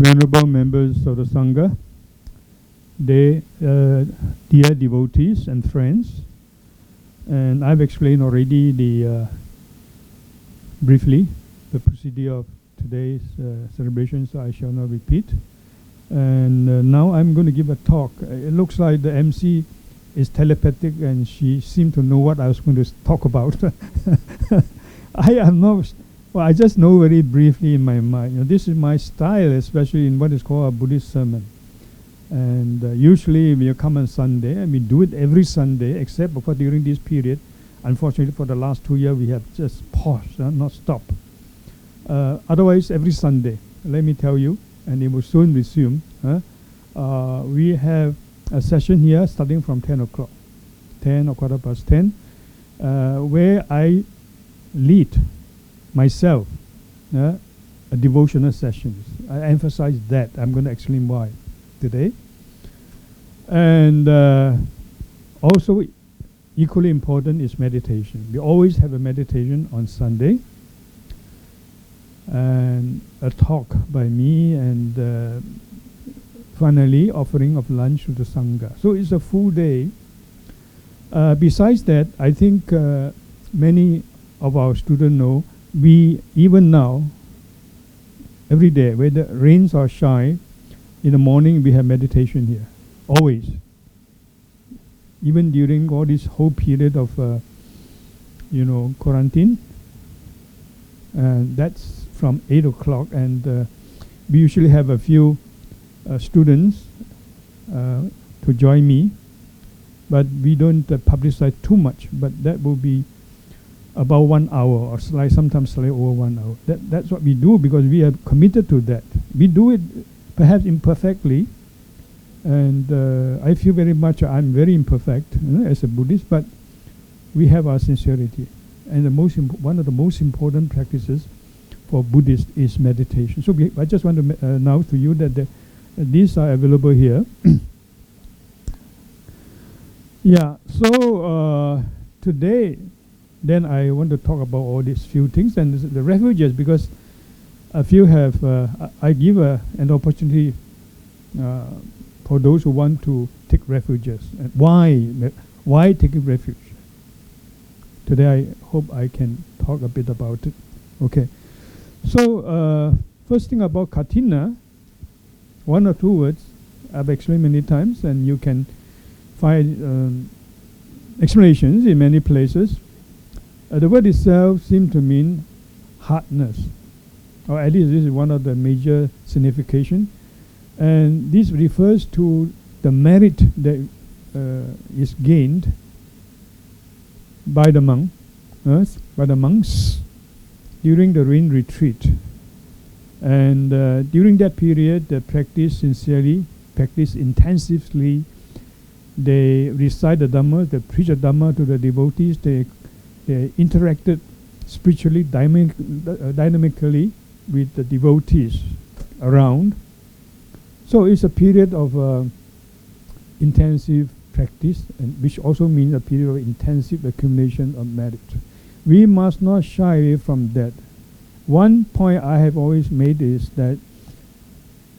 venerable members of the Sangha, dear devotees and friends, and I've explained already briefly the procedure of today's celebration, so I shall not repeat. And now I'm going to give a talk. It looks like the MC is telepathic and she seemed to know what I was going to talk about. I am not, well, I just know very briefly in my mind. You know, this is my style, especially in what is called a Buddhist sermon. And usually we come on Sunday, and we do it every Sunday, except for during this period. Unfortunately, for the last 2 years, we have just paused, not stopped. Otherwise, every Sunday, let me tell you, and it will soon resume. We have a session here starting from 10 o'clock, 10 or 10:15, where I lead myself a devotional sessions. I emphasize that. I'm going to explain why today. And also equally important is meditation. We always have a meditation on Sunday and a talk by me, and finally offering of lunch to the Sangha. So it's a full day. Besides that, I think many of our students know we, even now, every day, whether rains or shine, in the morning we have meditation here, always. Even during all this whole period of, quarantine, and that's from 8 o'clock, and we usually have a few students to join me, but we don't publicize too much, but that will be about 1 hour or sometimes slightly over 1 hour. That's what we do because we are committed to that. We do it perhaps imperfectly, and I feel very much I'm very imperfect as a Buddhist, but we have our sincerity. And one of the most important practices for Buddhists is meditation. So I just want to announce to you that these are available here. Yeah, so today, then I want to talk about all these few things and the refuges, because a few have, I give an opportunity for those who want to take refuges. And why taking refuge? Today I hope I can talk a bit about it. Okay, so first thing about Kathina, 1 or 2 words I've explained many times, and you can find explanations in many places. The word itself seems to mean hardness, or at least this is one of the major signification, and this refers to the merit that is gained by the monks during the rain retreat. And during that period, they practice sincerely, practice intensively. They recite the Dhamma, they preach the Dhamma to the devotees, they interacted spiritually, dynamically with the devotees around. So it's a period of intensive practice, and which also means a period of intensive accumulation of merit. We must not shy away from that. One point I have always made is that,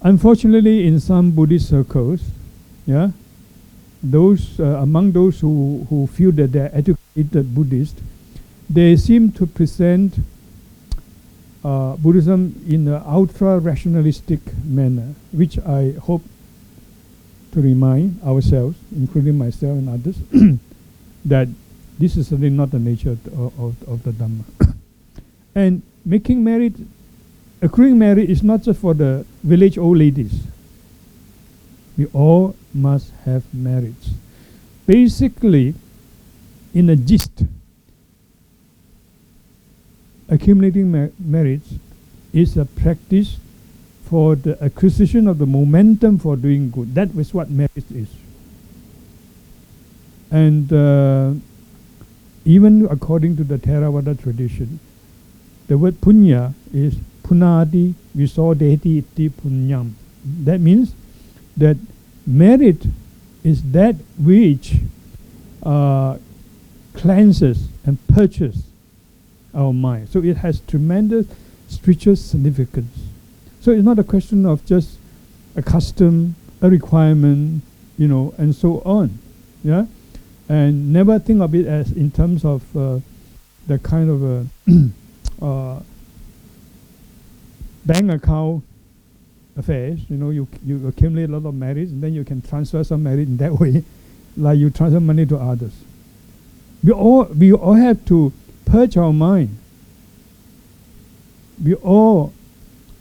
unfortunately, in some Buddhist circles, those among those who feel that they are educated Buddhists, they seem to present Buddhism in an ultra-rationalistic manner, which I hope to remind ourselves, including myself and others, that this is certainly not the nature of the Dhamma. And making merit, accruing merit is not just for the village old ladies. We all must have merits. Basically, in a gist, accumulating merits is a practice for the acquisition of the momentum for doing good. That is what merit is. And even according to the Theravada tradition, the word punya is punadi visodeti iti punyam. That means that merit is that which cleanses and purges our mind. So it has tremendous spiritual significance. So it's not a question of just a custom, a requirement, you know, and so on. Yeah, and never think of it as in terms of the kind of a bank account affairs. You know, you accumulate a lot of merits, and then you can transfer some merit in that way, like you transfer money to others. We all have to purge our mind. We all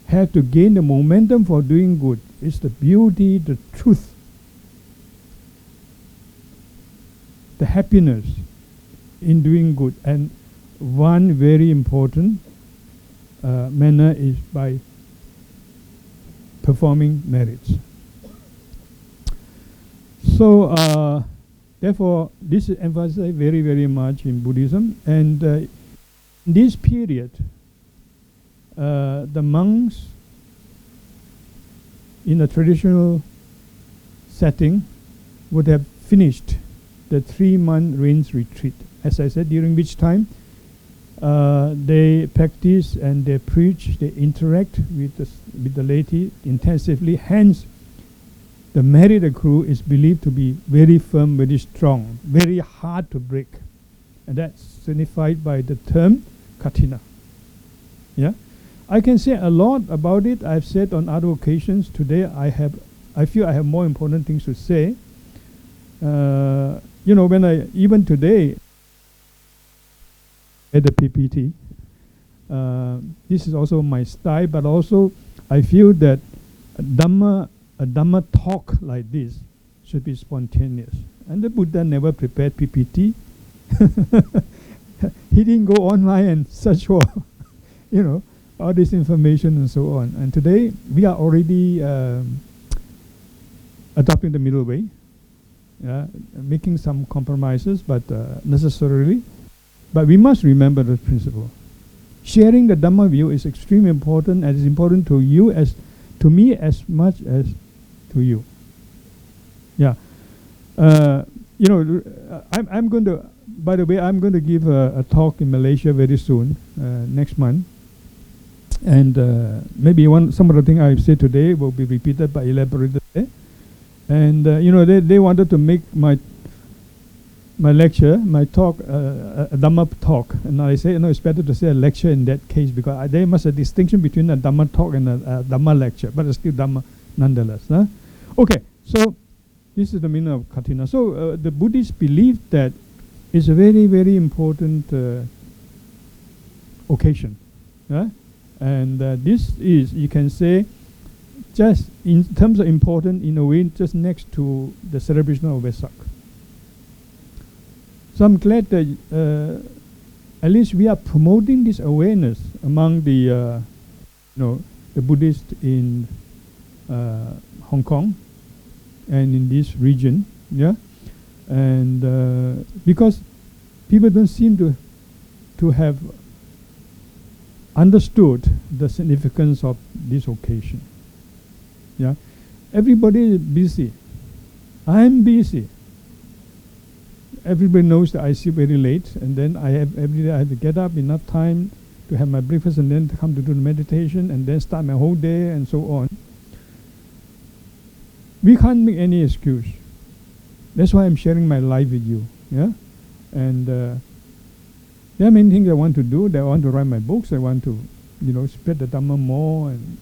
have to gain the momentum for doing good. It's the beauty, the truth, the happiness in doing good. And one very important manner is by performing merits. So therefore, this is emphasized very, very much in Buddhism. And in this period, the monks in a traditional setting would have finished the 3-month rains retreat, as I said, during which time they practice and they preach, they interact with the laity intensively. Hence, the merit accrue is believed to be very firm, very strong, very hard to break. And that's signified by the term Kathina. Yeah? I can say a lot about it. I've said on other occasions. Today I feel I have more important things to say. You know, when even today at the PPT, this is also my style, but also I feel that a Dhamma talk like this should be spontaneous. And the Buddha never prepared PPT. He didn't go online and search for, you know, all this information and so on. And today we are already adopting the middle way, making some compromises, but necessarily. But we must remember the principle. Sharing the Dhamma view is extremely important, and it's important to you as to me as much as to you. Yeah. You know, I'm going to, by the way, I'm going to give a talk in Malaysia very soon, next month. And maybe some of the things I've said today will be repeated but elaborated there. And you know, they wanted to make my lecture, my talk, a Dhamma talk. And I say, no, it's better to say a lecture in that case, because there must be a distinction between a Dhamma talk and a Dhamma lecture, but it's still Dhamma nonetheless. Huh? Okay, so this is the meaning of Kathina. So the Buddhists believe that it's a very, very important occasion. And this is, you can say, just in terms of important, in a way, just next to the celebration of Vesak. So I'm glad that at least we are promoting this awareness among the, you know, the Buddhists in Hong Kong and in this region, yeah, and because people don't seem to have understood the significance of this occasion. Yeah, everybody is busy. I'm busy. Everybody knows that I sleep very late, and then every day I have to get up enough time to have my breakfast, and then to come to do the meditation, and then start my whole day, and so on. We can't make any excuse. That's why I'm sharing my life with you. Yeah, and there are many things I want to do. I want to write my books. I want to, you know, spread the Dhamma more, and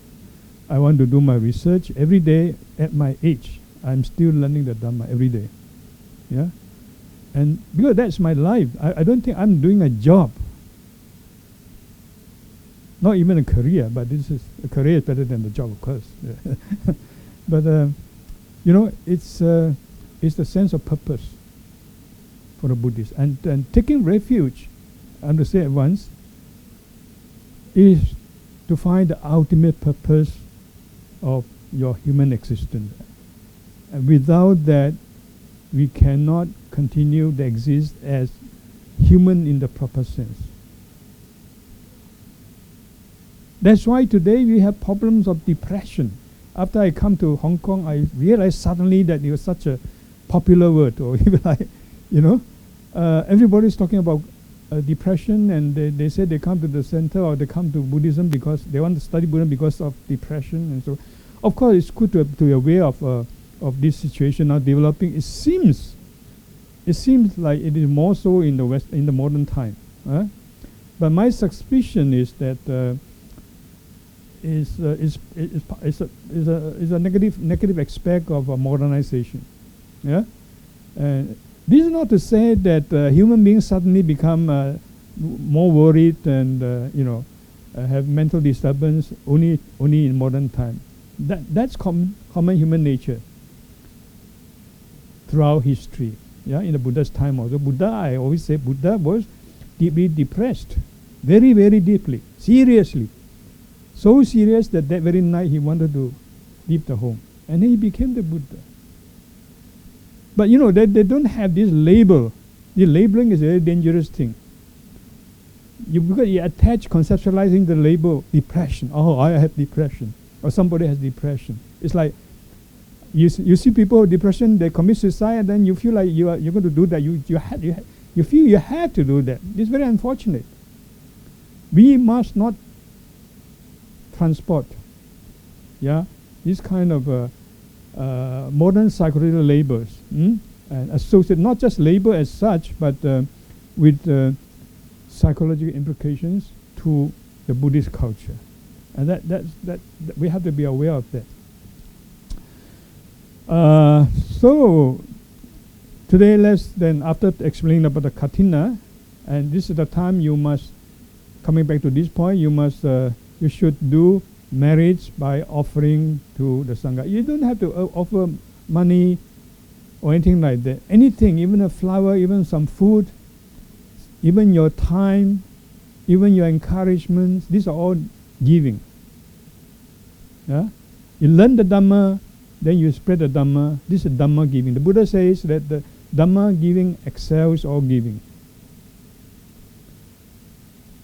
I want to do my research every day. At my age, I'm still learning the Dhamma every day. Yeah. And because that's my life, I don't think I'm doing a job. Not even a career, but this is a career is better than the job, of course. But you know, it's the sense of purpose for a Buddhist, and taking refuge, I want to say at once, is to find the ultimate purpose of your human existence. And without that, we cannot continue to exist as human in the proper sense. That's why today we have problems of depression. After I come to Hong Kong, I realized suddenly that it was such a popular word, or even like, you know, everybody's talking about depression, and they say they come to the center or they come to Buddhism because they want to study Buddhism because of depression. And so, of course, it's good to be aware of this situation now developing. It seems like it is more so in the West, in the modern time. But my suspicion is that is a negative aspect of modernization. Yeah, and this is not to say that human beings suddenly become more worried and have mental disturbance only in modern time. That's common human nature throughout history. Yeah, in the Buddha's time also. Buddha, I always say, Buddha was deeply depressed, very, very deeply, seriously. So serious that very night he wanted to leave the home. And then he became the Buddha. But they don't have this label. The labeling is a very dangerous thing. Because you attach conceptualizing the label depression. Oh, I have depression. Or somebody has depression. It's like you see people with depression, they commit suicide, and then you feel like you're going to do that. You feel you have to do that. It's very unfortunate. We must not transport this kind of modern psychological labels and associate not just label as such, but with psychological implications to the Buddhist culture, and that we have to be aware of that. So today, let's then, after explaining about the Kathina, and this is the time you must, coming back to this point, you should do marriage by offering to the Sangha. You don't have to offer money or anything like that. Anything, even a flower, even some food, even your time, even your encouragement, these are all giving. Yeah? You learn the Dhamma, then you spread the Dhamma. This is Dhamma giving. The Buddha says that the Dhamma giving excels all giving.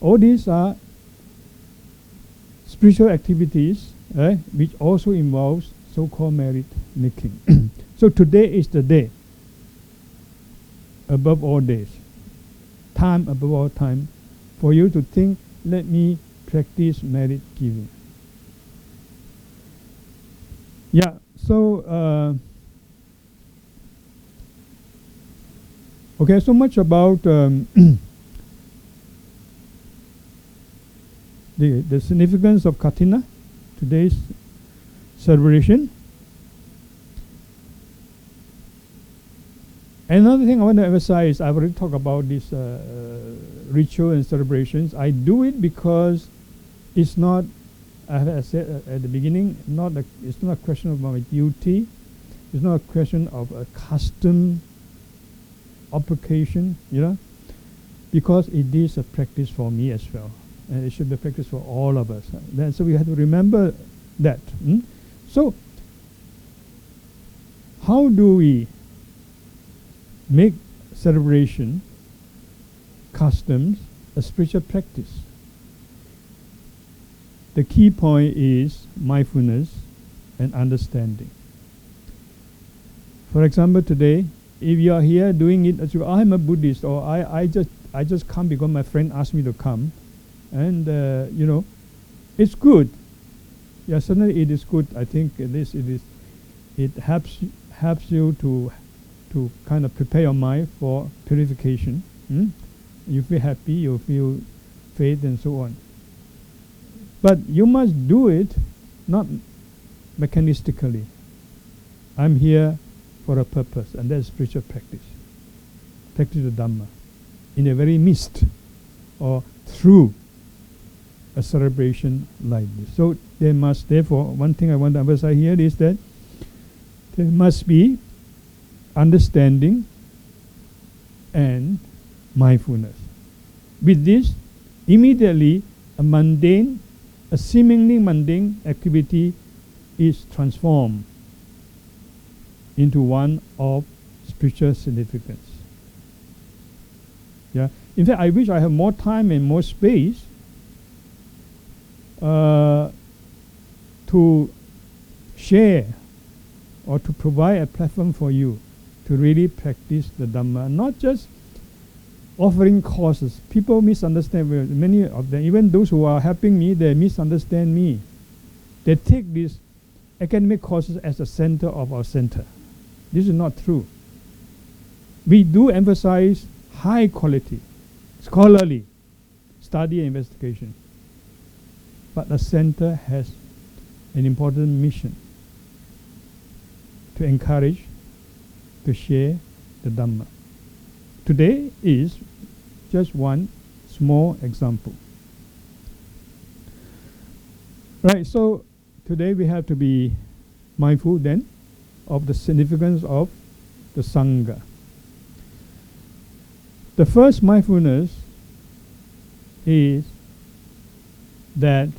All these are spiritual activities, which also involves so-called merit making. So today is the day, above all days, time above all time, for you to think, let me practice merit giving. Yeah, so okay, so much about the significance of Kathina, today's celebration. Another thing I want to emphasize, I've already talked about this ritual and celebrations. I do it because it's not, as I said at the beginning, it's not a question of my duty. It's not a question of a custom application, because it is a practice for me as well. And it should be practiced for all of us. So we have to remember that. So, how do we make celebration, customs, a spiritual practice? The key point is mindfulness and understanding. For example, today, if you are here doing it as well, I'm a Buddhist, or I just come because my friend asked me to come. And it's good. Yeah, certainly it is good. I think it helps you to kind of prepare your mind for purification. You feel happy, you feel faith, and so on. But you must do it not mechanistically. I'm here for a purpose, and that's spiritual practice. Practice the Dhamma in a very midst or through a celebration like this. So therefore, one thing I want to emphasize here is that there must be understanding and mindfulness. With this, immediately a seemingly mundane activity is transformed into one of spiritual significance. Yeah. In fact, I wish I have more time and more space to share or to provide a platform for you to really practice the Dhamma, not just offering courses. People misunderstand many of them. Even those who are helping me, they misunderstand me. They take these academic courses as the center of our center. This is not true. We do emphasize high quality, scholarly study and investigation. But the center has an important mission to encourage, to share the Dhamma. Today is just one small example. Right, so today we have to be mindful then of the significance of the Sangha. The first mindfulness is that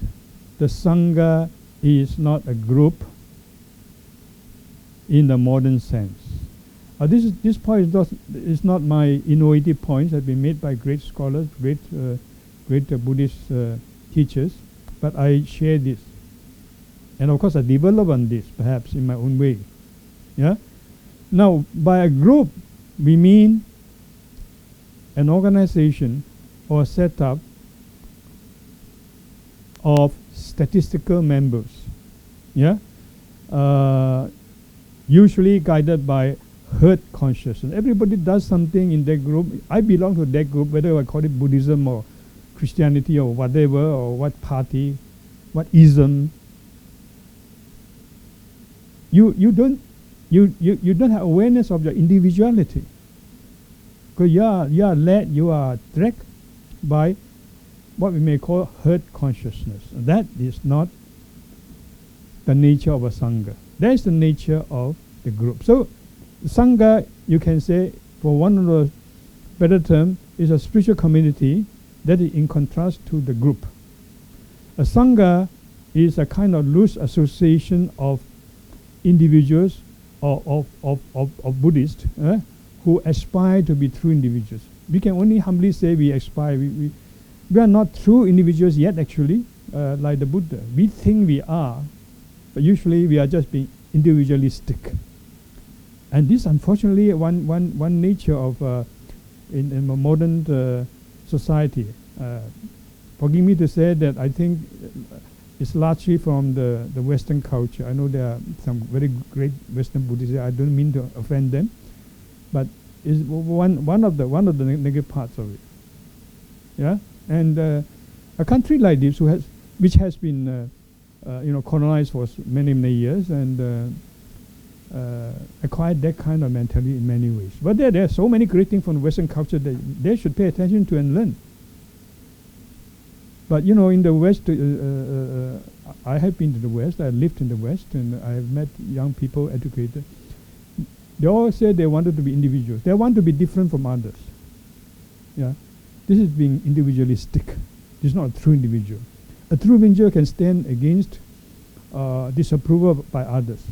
the Sangha is not a group in the modern sense. This point is not my innovative points that have been made by great scholars, great Buddhist teachers, but I share this. And of course I develop on this, perhaps in my own way. Yeah. Now, by a group, we mean an organization or setup of statistical members. Yeah. Usually guided by herd consciousness. Everybody does something in that group. I belong to that group, whether I call it Buddhism or Christianity or whatever, or what party, what ism. You don't have awareness of your individuality. Because you are led, you are dragged by what we may call herd consciousness. That is not the nature of a Sangha. That is the nature of the group. So Sangha, you can say, for one of the better term, is a spiritual community that is in contrast to the group. A Sangha is a kind of loose association of individuals or of Buddhists who aspire to be true individuals. We can only humbly say we aspire. We are not true individuals yet, actually, like the Buddha. We think we are, but usually we are just being individualistic. And this, unfortunately, one nature of in a modern society. Forgive me to say that I think it's largely from the Western culture. I know there are some very great Western Buddhists. I don't mean to offend them, but it's one of the negative parts of it. Yeah, and a country like this, which has been colonized for many years and acquired that kind of mentality in many ways. But there are so many great things from Western culture that they should pay attention to and learn. But in the West, I have been to the West, I lived in the West, and I have met young people, educated. They all say they wanted to be individuals. They want to be different from others. Yeah, this is being individualistic. This is not a true individual. A true individual can stand against disapproval by others,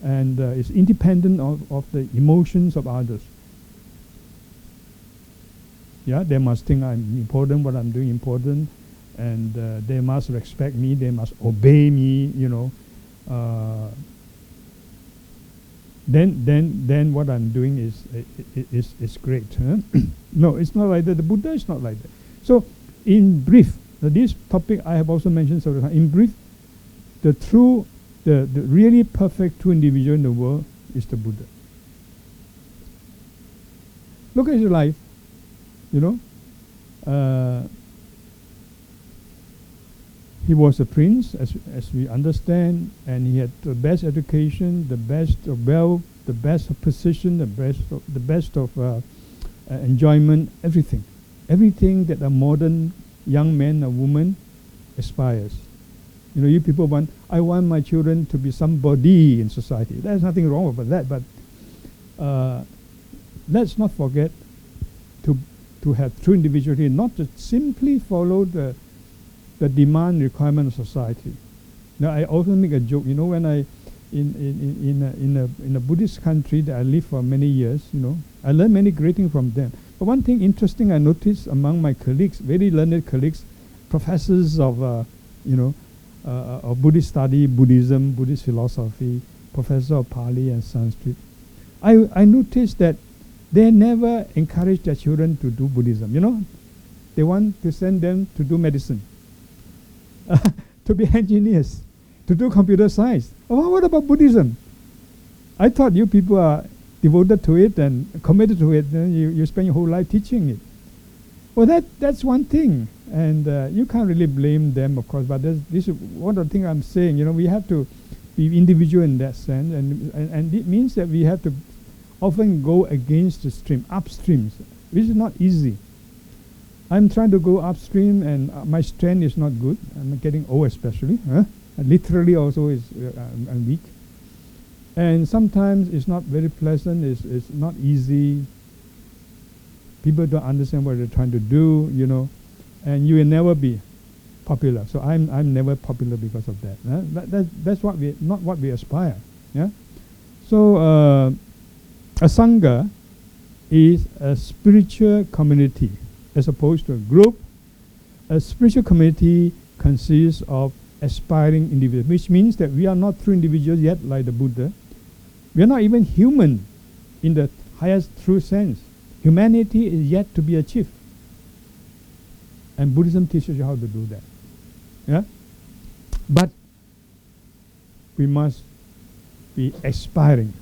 and is independent of the emotions of others. Yeah, they must think I'm important, what I'm doing important, and they must respect me, they must obey me, Then what I'm doing is great. Huh? No, it's not like that. The Buddha is not like that. So, in brief, this topic I have also mentioned several times. In brief, the really perfect true individual in the world is the Buddha. Look at his life. He was a prince, as we understand, and he had the best education, the best of wealth, the best of position, the best of enjoyment, everything that a modern young man or woman aspires. You people I want my children to be somebody in society. There's nothing wrong with that, but let's not forget to have true individuality, not to simply follow the demand requirement of society. Now, I also make a joke. When I in a Buddhist country that I lived for many years, I learned many great things from them. But one thing interesting I noticed among my colleagues, very learned colleagues, professors of Buddhist study, Buddhism, Buddhist philosophy, professor of Pali and Sanskrit, I noticed that they never encourage their children to do Buddhism. You know, they want to send them to do medicine, to be engineers, to do computer science. Oh, what about Buddhism? I thought you people are devoted to it and committed to it, and you spend your whole life teaching it. Well, that's one thing, and you can't really blame them, of course, but this is one of the things I'm saying. You know, we have to be individual in that sense, and it means that we have to often go against the stream, upstreams, which is not easy. I'm trying to go upstream, and my strength is not good. I'm getting old, especially. Literally, also I'm weak. And sometimes it's not very pleasant. It's not easy. People don't understand what they're trying to do, you know, and you will never be popular. So I'm never popular because of that. That's what not what we aspire. Yeah. So a sangha is a spiritual community as opposed to a group. A spiritual community consists of aspiring individuals, which means that we are not true individuals yet, like the Buddha. We are not even human in the highest true sense. Humanity is yet to be achieved. And Buddhism teaches you how to do that. Yeah? But we must be aspiring.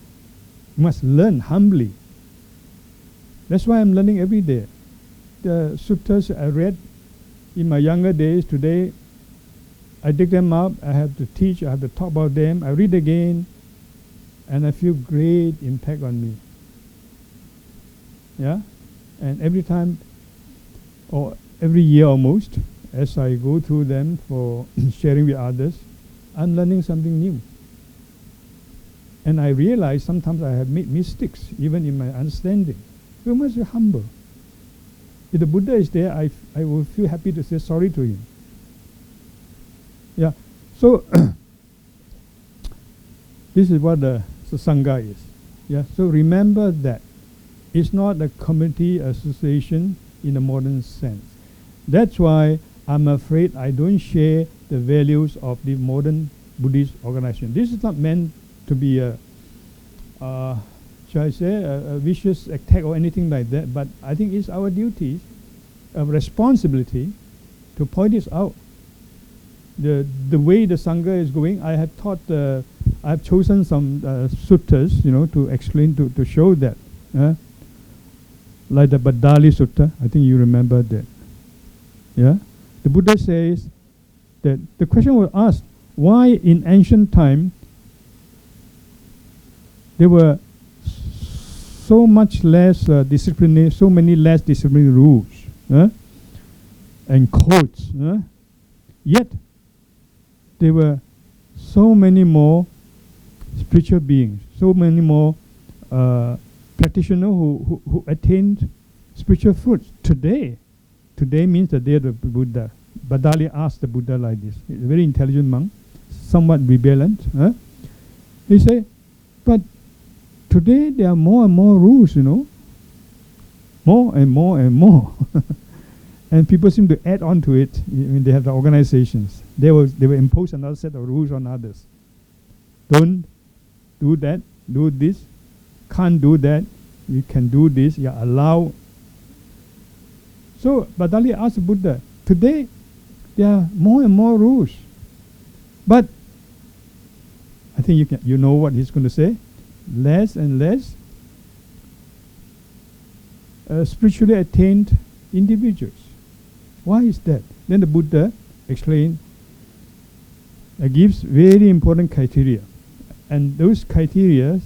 We must learn humbly. That's why I'm learning every day. The suttas I read in my younger days, today I dig them up, I have to teach, I have to talk about them, I read again, and I feel great impact on me. Yeah? And every time, or every year almost, as I go through them for sharing with others, I'm learning something new. And I realize sometimes I have made mistakes, even in my understanding. We must be humble. If the Buddha is there, I will feel happy to say sorry to him. Yeah. So, this is what the Sangha is. Yeah. So remember that it's not a community association in a modern sense. That's why I'm afraid I don't share the values of the modern Buddhist organization. This is not meant to be a shall I say, a vicious attack or anything like that, but I think it's our duty, a responsibility to point this out. The way the Sangha is going, I have taught, I have chosen some suttas, you know, to explain, to show that. Like the Badali Sutta, I think you remember that. Yeah? The Buddha says that the question was asked, why in ancient time there were so much less disciplinary, so many less disciplinary rules and codes. Yet there were so many more spiritual beings, so many more practitioners who attained spiritual fruits. Today means the day of the Buddha. Badali asked the Buddha like this. He's a very intelligent monk, somewhat rebelliant. He said, but today there are more and more rules, you know. More and more and more. And people seem to add on to it when they have the organizations. They will impose another set of rules on others. Don't do that, do this. Can't do that, you can do this, you are allowed. So Badali asked the Buddha, today there are more and more rules. But I think you know what he's going to say. Less and less spiritually attained individuals. Why is that? Then the Buddha explained, gives very important criteria. And those criteria,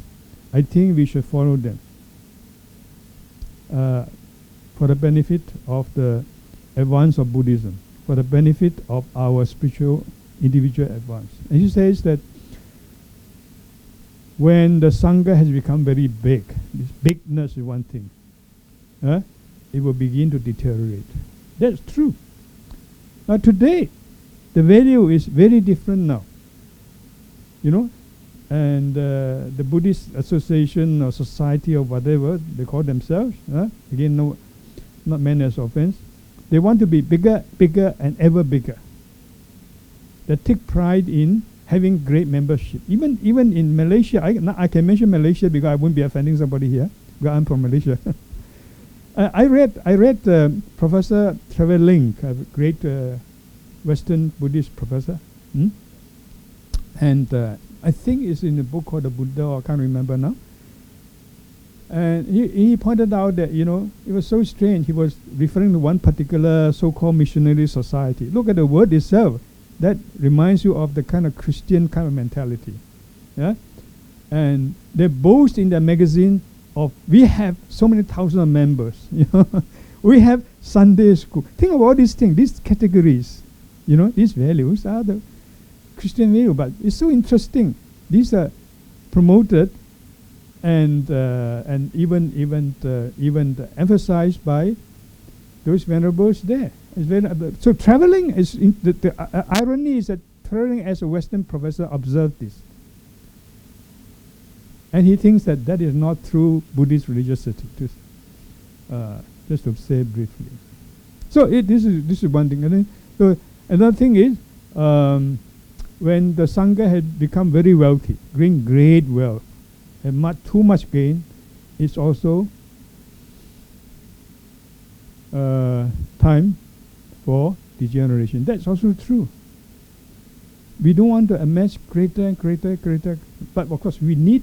I think we should follow them for the benefit of the advance of Buddhism, for the benefit of our spiritual individual advance. And he says that when the Sangha has become very big, this bigness is one thing, it will begin to deteriorate. That's true. Now today, the value is very different now. You know, and the Buddhist association or society or whatever they call themselves, again, no, not meant as offense, they want to be bigger, bigger, and ever bigger. They take pride in having great membership. Even in Malaysia, I can mention Malaysia because I won't be offending somebody here. Well, I'm from Malaysia. I read Professor Trevor Link, a great Western Buddhist professor, and I think it's in a book called The Buddha, or I can't remember now. And he pointed out that, you know, it was so strange. He was referring to one particular so-called missionary society. Look at the word itself. That reminds you of the kind of Christian kind of mentality. Yeah? And they boast in their magazine of, we have so many thousands of members. You know, we have Sunday school. Think about these things, these categories. You know, these values are the Christian value, but it's so interesting. These are promoted and even emphasized by those venerables there. So traveling is the irony is that traveling as a Western professor observed this, and he thinks that that is not true Buddhist religiosity. Just to say briefly. So this is one thing. And then, so another thing is when the Sangha had become very wealthy, gained great wealth, and too much gain, it's also time for degeneration. That's also true. We don't want to amass greater and greater, but of course we need,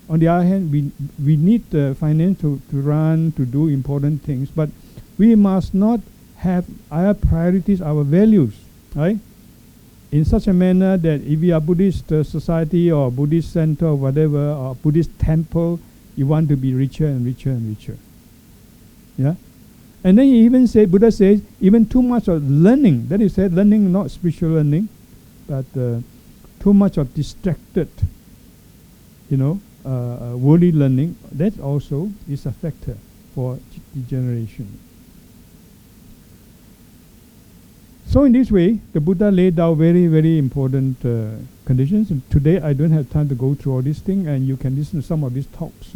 on the other hand, we need finance to run, to do important things, but we must not have our priorities, our values, right? In such a manner that if we are Buddhist society or Buddhist center or whatever, or Buddhist temple, you want to be richer and richer and richer. Yeah? And then he even said, Buddha says, even too much of learning, that is said, learning not spiritual learning, but too much of distracted, you know, worldly learning, that also is a factor for degeneration. So in this way, the Buddha laid down very, very important conditions. And today I don't have time to go through all these things, and you can listen to some of these talks.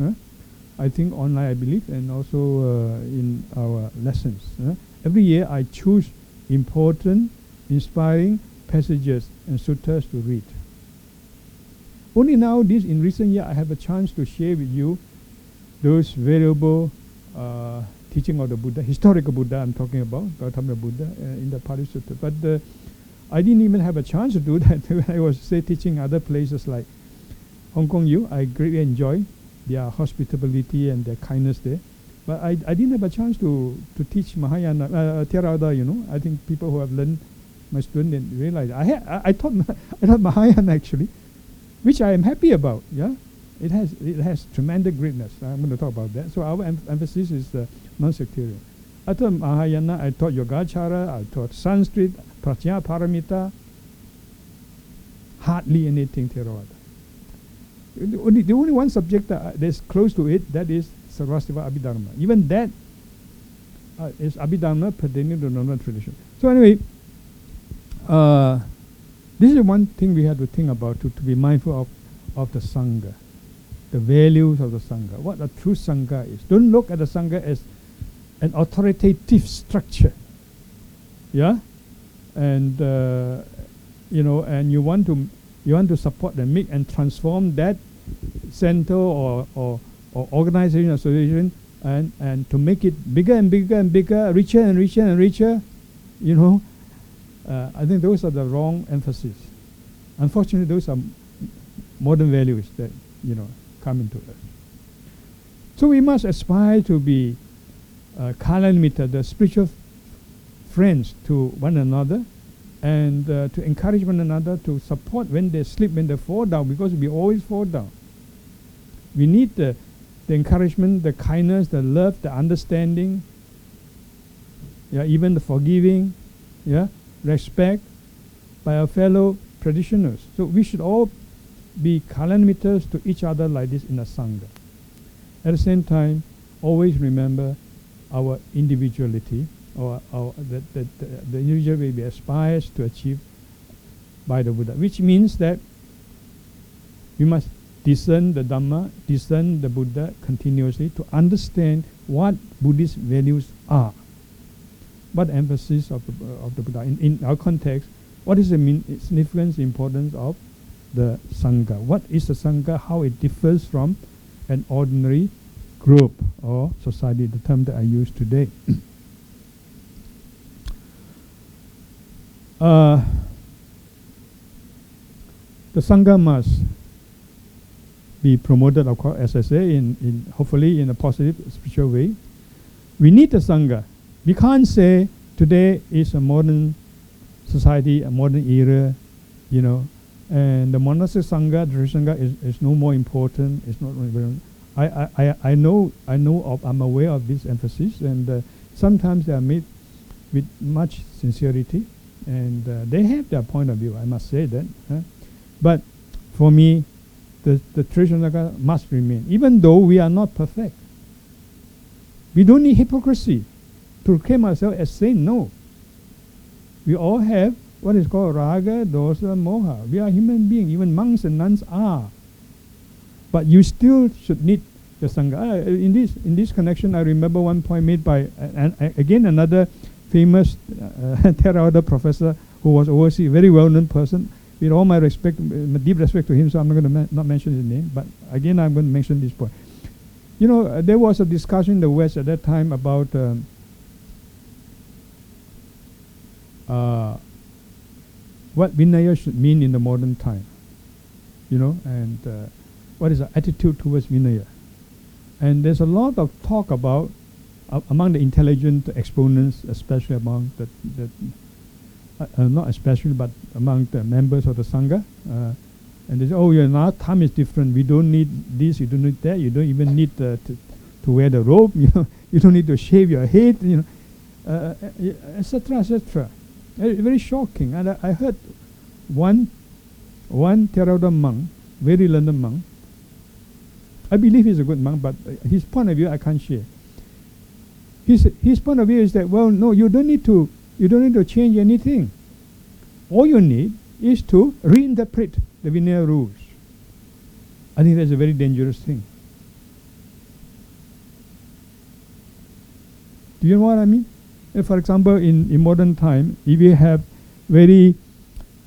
I think online, I believe, and also in our lessons. Every year I choose important, inspiring passages and suttas to read. Only now, in recent year, I have a chance to share with you those valuable teaching of the Buddha, historical Buddha I'm talking about, Gautama Buddha in the Pali Sutta. But I didn't even have a chance to do that when I was, say, teaching other places like Hong Kong U. I greatly enjoy their hospitality and their kindness there. But I didn't have a chance to teach Mahayana, Theravada, you know. I think people who have learned, my students didn't realize. I taught Mahayana actually, which I am happy about, yeah. It has tremendous greatness. I'm going to talk about that. So our emphasis is non-sectarian. I taught Mahayana, I taught Yogacara, I taught Sanskrit, Prajna Paramita, hardly anything Theravada. The only one subject that's close to it, that is Sarvastiva Abhidharma. Even that is Abhidharma pertaining to normal tradition. So anyway, this is one thing we have to think about, to be mindful of the Sangha. The values of the Sangha, what a true Sangha is. Don't look at the Sangha as an authoritative structure, yeah, and you know, and you want to support and make and transform that center or organization, association, and to make it bigger and bigger and bigger, richer and richer and richer, you know. I think those are the wrong emphasis. Unfortunately, those are modern values that, you know, come into us. So we must aspire to be kalanimita, the spiritual friends to one another, and to encourage one another, to support when they slip, when they fall down, because we always fall down. We need the encouragement, the kindness, the love, the understanding, yeah, even the forgiving, yeah, respect by our fellow practitioners. So we should all be kalanimittas to each other like this in a Sangha. At the same time, always remember our individuality, or the individual will be aspires to achieve by the Buddha, which means that we must discern the Dhamma, discern the Buddha continuously to understand what Buddhist values are. What emphasis of the Buddha in our context? What is the significance, importance of the Sangha? What is the Sangha? How it differs from an ordinary group or society, the term that I use today. The Sangha must be promoted, of course, as I say, in hopefully in a positive spiritual way. We need the Sangha. We can't say today is a modern society, a modern era, you know, and the monastic Sangha, the Sangha is no more important. It's not important. I'm aware of this emphasis, and sometimes they are made with much sincerity, and they have their point of view. I must say that. But for me, the traditional Sangha must remain, even though we are not perfect. We don't need hypocrisy to proclaim ourselves as saints. No. We all have what is called raga, dosa, moha. We are human beings. Even monks and nuns are. But you still should need the Sangha. In this connection, I remember one point made by again another famous Theravada professor who was overseas, very well-known person. With all my respect, deep respect to him, so I'm not going to not mention his name. But again, I'm going to mention this point. You know, there was a discussion in the West at that time about what Vinaya should mean in the modern time. You know, and what is the attitude towards Vinaya. And there's a lot of talk about, among the intelligent exponents, especially among not especially, but among the members of the Sangha. And they say, oh, now time is different. We don't need this, you don't need that. You don't even need to wear the robe. You know, you don't need to shave your head. You know, etc., etc. Very shocking. And I heard one Theravada monk, very learned monk. I believe he's a good monk, but his point of view I can't share. His point of view is that, well, no, you don't need to change anything. All you need is to reinterpret the Vinaya rules. I think that's a very dangerous thing. Do you know what I mean? For example, in modern time, if you have very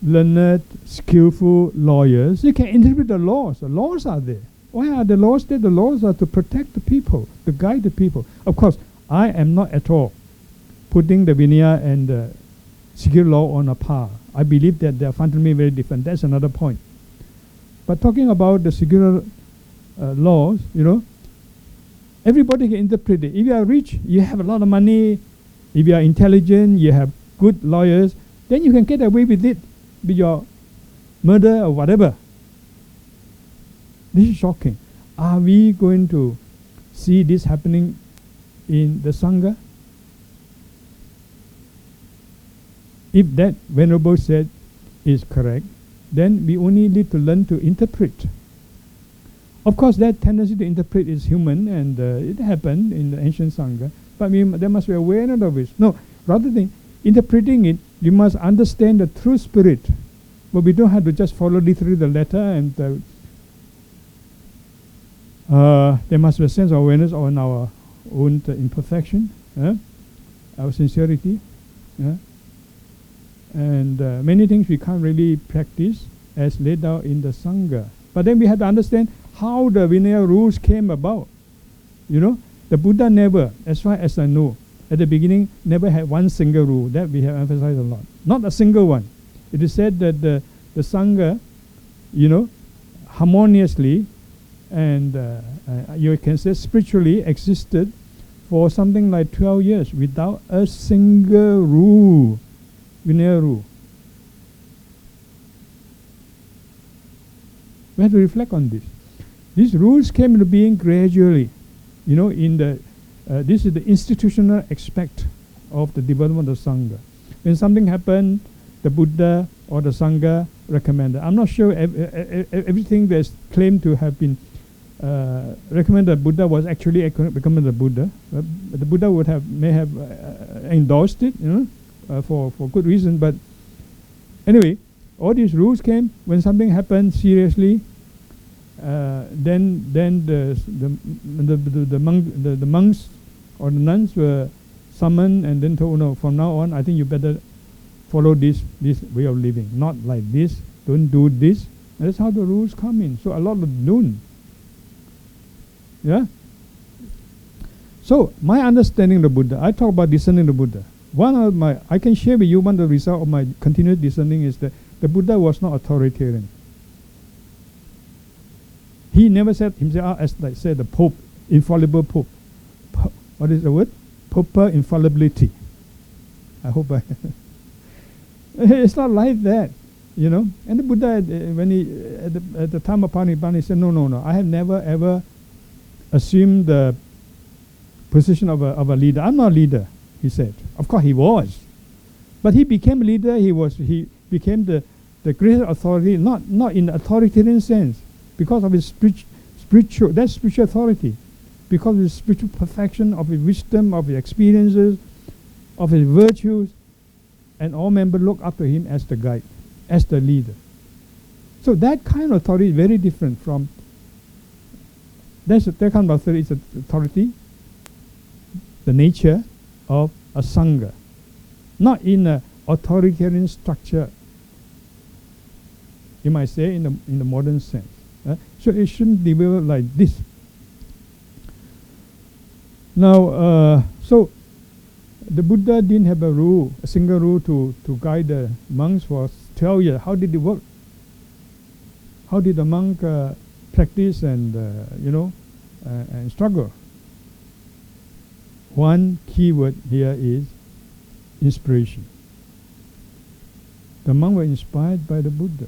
learned, skillful lawyers, they can interpret the laws. The laws are there. Why are the laws there? The laws are to protect the people, to guide the people. Of course, I am not at all putting the Vinaya and the secure law on a par. I believe that they are fundamentally very different. That's another point. But talking about the secular laws, you know, everybody can interpret it. If you are rich, you have a lot of money. If you are intelligent, you have good lawyers, then you can get away with it, with your murder or whatever. This is shocking. Are we going to see this happening in the Sangha? If that Venerable said is correct, then we only need to learn to interpret. Of course, that tendency to interpret is human, and it happened in the ancient Sangha. But there must be awareness of it. No, rather than interpreting it, you must understand the true spirit. But we don't have to just follow literally the letter, and there must be a sense of awareness on our own imperfection, our sincerity. And many things we can't really practice as laid out in the Sangha. But then we have to understand how the Vinaya rules came about. You know, the Buddha never, as far as I know, at the beginning, never had one single rule. That we have emphasized a lot. Not a single one. It is said that the Sangha, you know, harmoniously and you can say spiritually existed for something like 12 years without a single rule. Vinaya rule. We have to reflect on this. These rules came into being gradually. You know, in the this is the institutional aspect of the development of Sangha. When something happened, the Buddha or the Sangha recommended. I'm not sure everything that's claimed to have been recommended Buddha was actually recommended Buddha. The Buddha may have endorsed it, you know, for good reason. But anyway, all these rules came when something happened seriously. Then the monks or the nuns were summoned and then told, no, from now on, I think you better follow this way of living. Not like this. Don't do this. And that's how the rules come in. So a lot of don't. Yeah. So my understanding of the Buddha, I talk about discerning the Buddha. I can share with you one of the result of my continuous discerning is that the Buddha was not authoritarian. He never said himself as like said the Pope, infallible Pope. What is the word? Proper infallibility. I hope I. It's not like that, you know. And the Buddha, when he at the time of Panipan, he said, no. I have never ever assumed the position of a leader. I'm not a leader, he said. Of course, he was, but he became a leader. He became the greatest authority, not in the authoritarian sense, because of his spiritual authority, because of his spiritual perfection, of his wisdom, of his experiences, of his virtues, and all members look up to him as the guide, as the leader. So that kind of authority is very different from that kind of authority. Is authority, the nature of a sangha, not in an authoritarian structure. You might say in the modern sense. So it shouldn't develop like this. Now, so the Buddha didn't have a single rule to guide the monks for 12 years. How did it work? How did the monk practice and and struggle? One key word here is inspiration. The monks were inspired by the Buddha.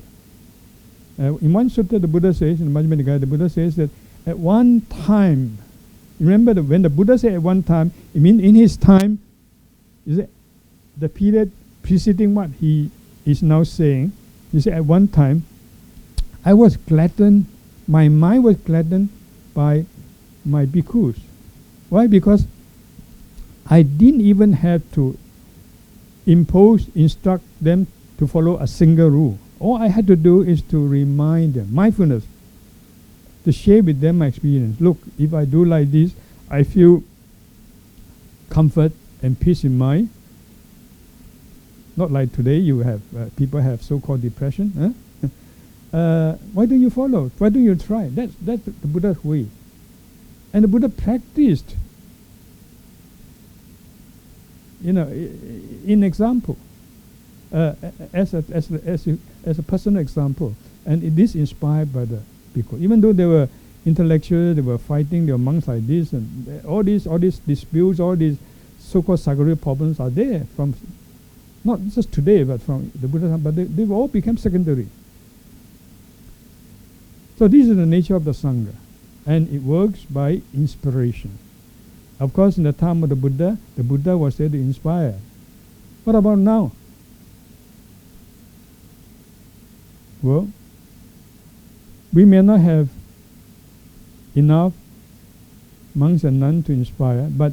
In one sutta, the Buddha says, in the Majjhima Nikaya, the Buddha says that at one time, remember that when the Buddha said at one time, it means in his time, is it the period preceding what he is now saying. He said at one time, I was gladdened, my mind was gladdened by my bhikkhus. Why? Because I didn't even have to instruct them to follow a single rule. All I had to do is to remind them, mindfulness, to share with them my experience. Look, if I do like this, I feel comfort and peace in mind. Not like today, you have people have so-called depression. Why don't you follow? Why don't you try? That's the Buddha's way. And the Buddha practiced, in example, as a personal example, and it is inspired by the bhikkhu. Even though they were intellectuals, they were fighting, they were monks like this, and all these disputes, all these so-called psychological problems are there from not just today, but from the Buddha, but they all became secondary. So this is the nature of the Sangha, and it works by inspiration. Of course, in the time of the Buddha was there to inspire. What about now? Well, we may not have enough monks and nuns to inspire, but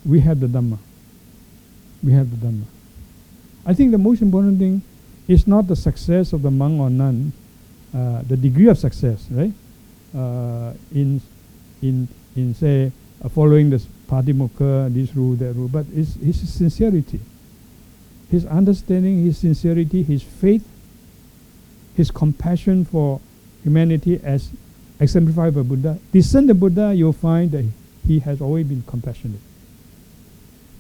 we have the Dhamma. We have the Dhamma. I think the most important thing is not the success of the monk or nun, the degree of success, right? In say following this Patimokkha, this rule, that rule, but it's his sincerity, his understanding, his sincerity, his faith, his compassion for humanity as exemplified by Buddha. Discern the Buddha, you'll find that he has always been compassionate.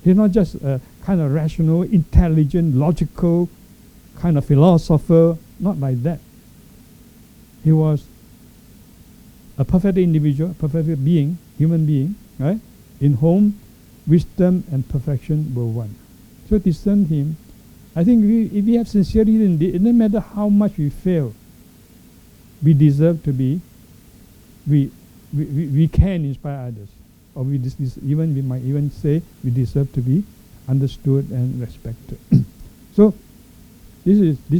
He's not just a kind of rational, intelligent, logical kind of philosopher, not like that. He was a perfect individual, a perfect being, human being, right? In whom wisdom and perfection were one. So discern him. I think if we have sincerity in it, it doesn't matter how much we fail, we deserve to be, we can inspire others. Or we might even say we deserve to be understood and respected. So this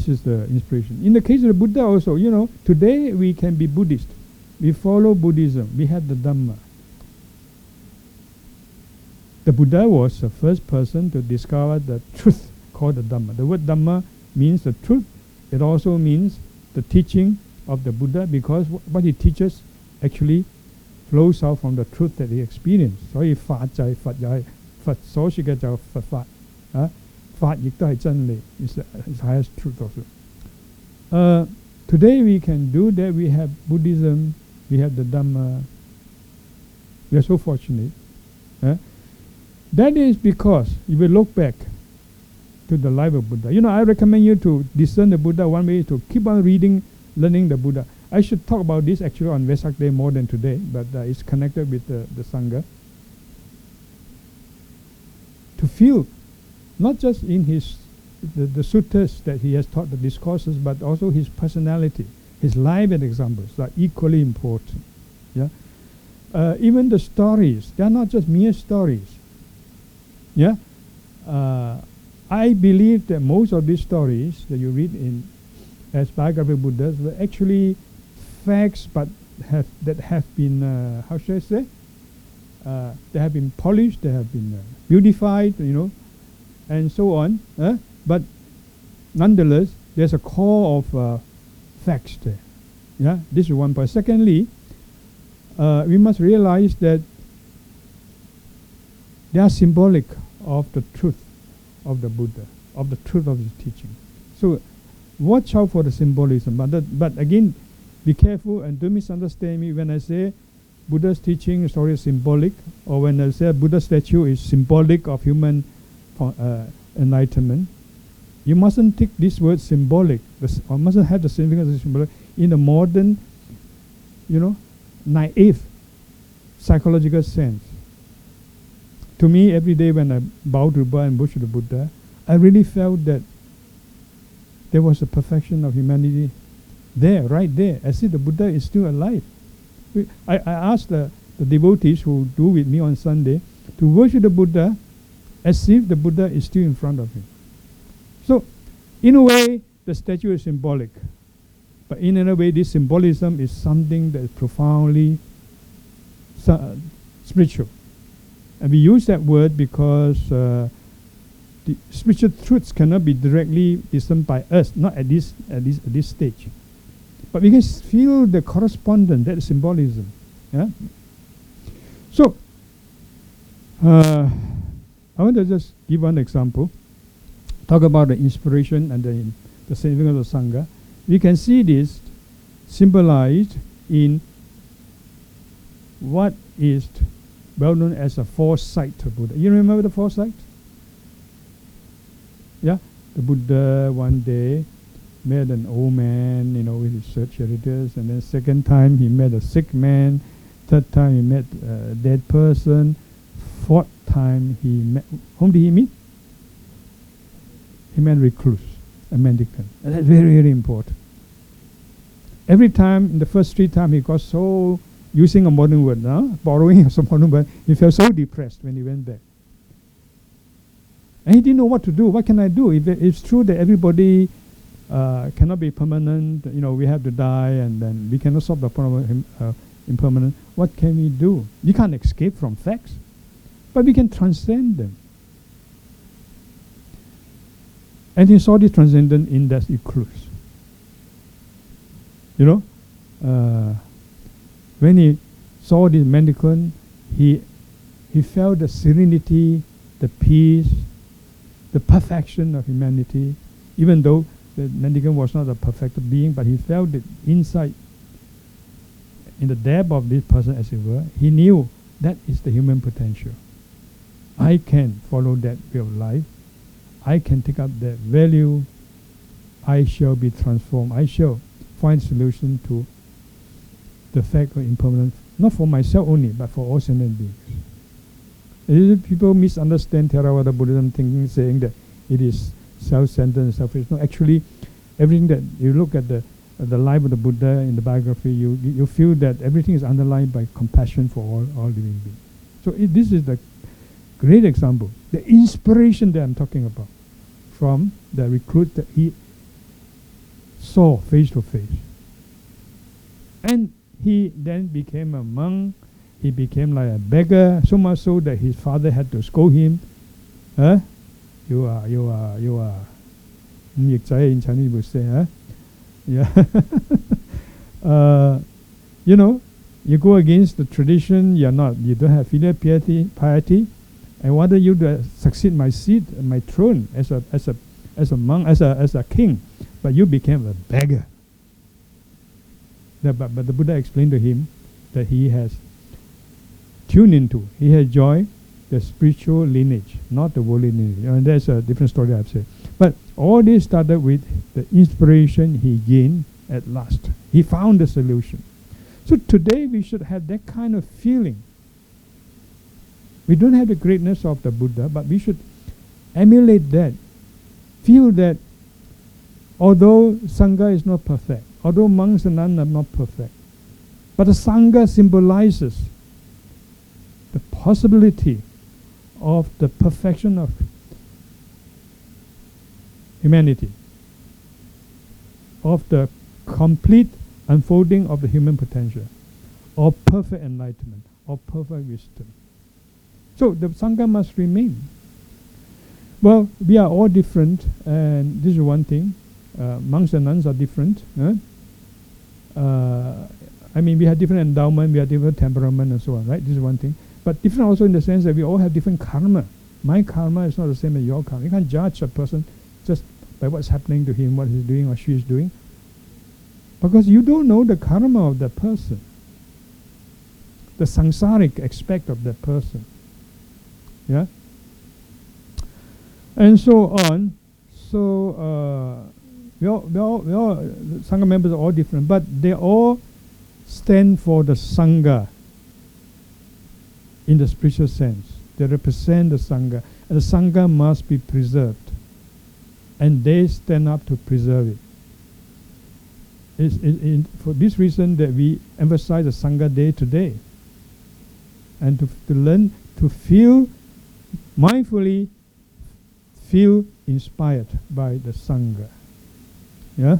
is the inspiration. In the case of the Buddha also, today we can be Buddhist. We follow Buddhism. We have the Dhamma. The Buddha was the first person to discover the truth called the Dhamma. The word Dhamma means the truth. It also means the teaching of the Buddha, because what he teaches actually flows out from the truth that he experienced. 所以法就係佛，又係佛所說嘅就係佛法。法亦都係真理。It's the highest truth also. Today we can do that. We have Buddhism. We have the Dhamma. We are so fortunate. That is because if you look back to the life of Buddha, I recommend you to discern the Buddha. One way is to keep on reading, learning the Buddha. I should talk about this actually on Vesak Day more than today, but it's connected with the Sangha. To feel, not just in the suttas that he has taught, the discourses, but also his personality, his life and examples are equally important. Yeah, even the stories, they are not just mere stories. Yeah, I believe that most of these stories that you read in as biography of Buddhas were actually facts, but have been how should I say? They have been polished, they have been beautified, and so on. But nonetheless, there's a core of facts there. Yeah, this is one point. Secondly, we must realize that they are symbolic of the truth of the Buddha, of the truth of his teaching. So watch out for the symbolism. But again, be careful and don't misunderstand me when I say Buddha's teaching story is symbolic, or when I say Buddha's statue is symbolic of human enlightenment. You mustn't take this word symbolic, or mustn't have the significance of symbolic in the modern, naive psychological sense. To me, every day when I bow to Buddha and worship the Buddha, I really felt that there was a perfection of humanity there, right there, as if the Buddha is still alive. I asked the devotees who do with me on Sunday to worship the Buddha as if the Buddha is still in front of him. So, in a way, the statue is symbolic. But in another way, this symbolism is something that is profoundly spiritual. And we use that word because the spiritual truths cannot be directly discerned by us, not at this stage. But we can feel the correspondence, that symbolism. Yeah. So, I want to just give one example. Talk about the inspiration and the significance of Sangha. We can see this symbolized in what is well known as a foresight of Buddha. You remember the foresight? Yeah, the Buddha one day met an old man, with his search editors, and then second time he met a sick man, third time he met a dead person, fourth time he met, whom did he meet? He met recluse, a mendicant. And that's very, very important. Every time, in the first 3 times, he got so, using a modern word now, borrowing some modern word, he felt so depressed when he went back. And he didn't know what to do. What can I do? If it's true that everybody cannot be permanent, we have to die, and then we cannot solve the problem of impermanent. What can we do? We can't escape from facts, but we can transcend them. And he saw this transcendent in that recluse. When he saw this mendicant, he felt the serenity, the peace, the perfection of humanity, even though the mendicant was not a perfect being, but he felt it inside, in the depth of this person, as it were. He knew that is the human potential. I can follow that way of life. I can take up that value. I shall be transformed. I shall find solution to the fact of impermanence, not for myself only, but for all sentient beings. People misunderstand Theravada Buddhism, thinking, saying that it is self-centered and selfish. No, actually, everything that you look at the life of the Buddha in the biography, you feel that everything is underlined by compassion for all living beings. So this is the great example, the inspiration that I'm talking about, from the recluse that he saw face to face. And he then became a monk. He became like a beggar, so much so that his father had to scold him. You are. In Chinese would say, Yeah. You go against the tradition. You don't have filial piety. I wanted you to succeed my seat, my throne as a monk, as a king, but you became a beggar. But the Buddha explained to him that he has tuned into, he has joy the spiritual lineage, not the worldly lineage. And that's a different story I've said. But all this started with the inspiration he gained at last. He found the solution. So today we should have that kind of feeling. We don't have the greatness of the Buddha, but we should emulate that. Feel that although Sangha is not perfect, although monks and nuns are not perfect, but the Sangha symbolizes the possibility of the perfection of humanity, of the complete unfolding of the human potential, of perfect enlightenment, of perfect wisdom. So the Sangha must remain. Well, we are all different, and this is one thing. Monks and nuns are different. I mean, we have different endowment, we have different temperament and so on, right? This is one thing. But different also in the sense that we all have different karma. My karma is not the same as your karma. You can't judge a person just by what's happening to him, what he's doing or she is doing. Because you don't know the karma of that person, the samsaric aspect of that person. Yeah? And so on. So, we all, Sangha members are all different, but they all stand for the Sangha in the spiritual sense. They represent the Sangha, and the Sangha must be preserved. And they stand up to preserve it. It's for this reason that we emphasize the Sangha Day today. And to learn to feel, mindfully feel inspired by the Sangha. Yeah.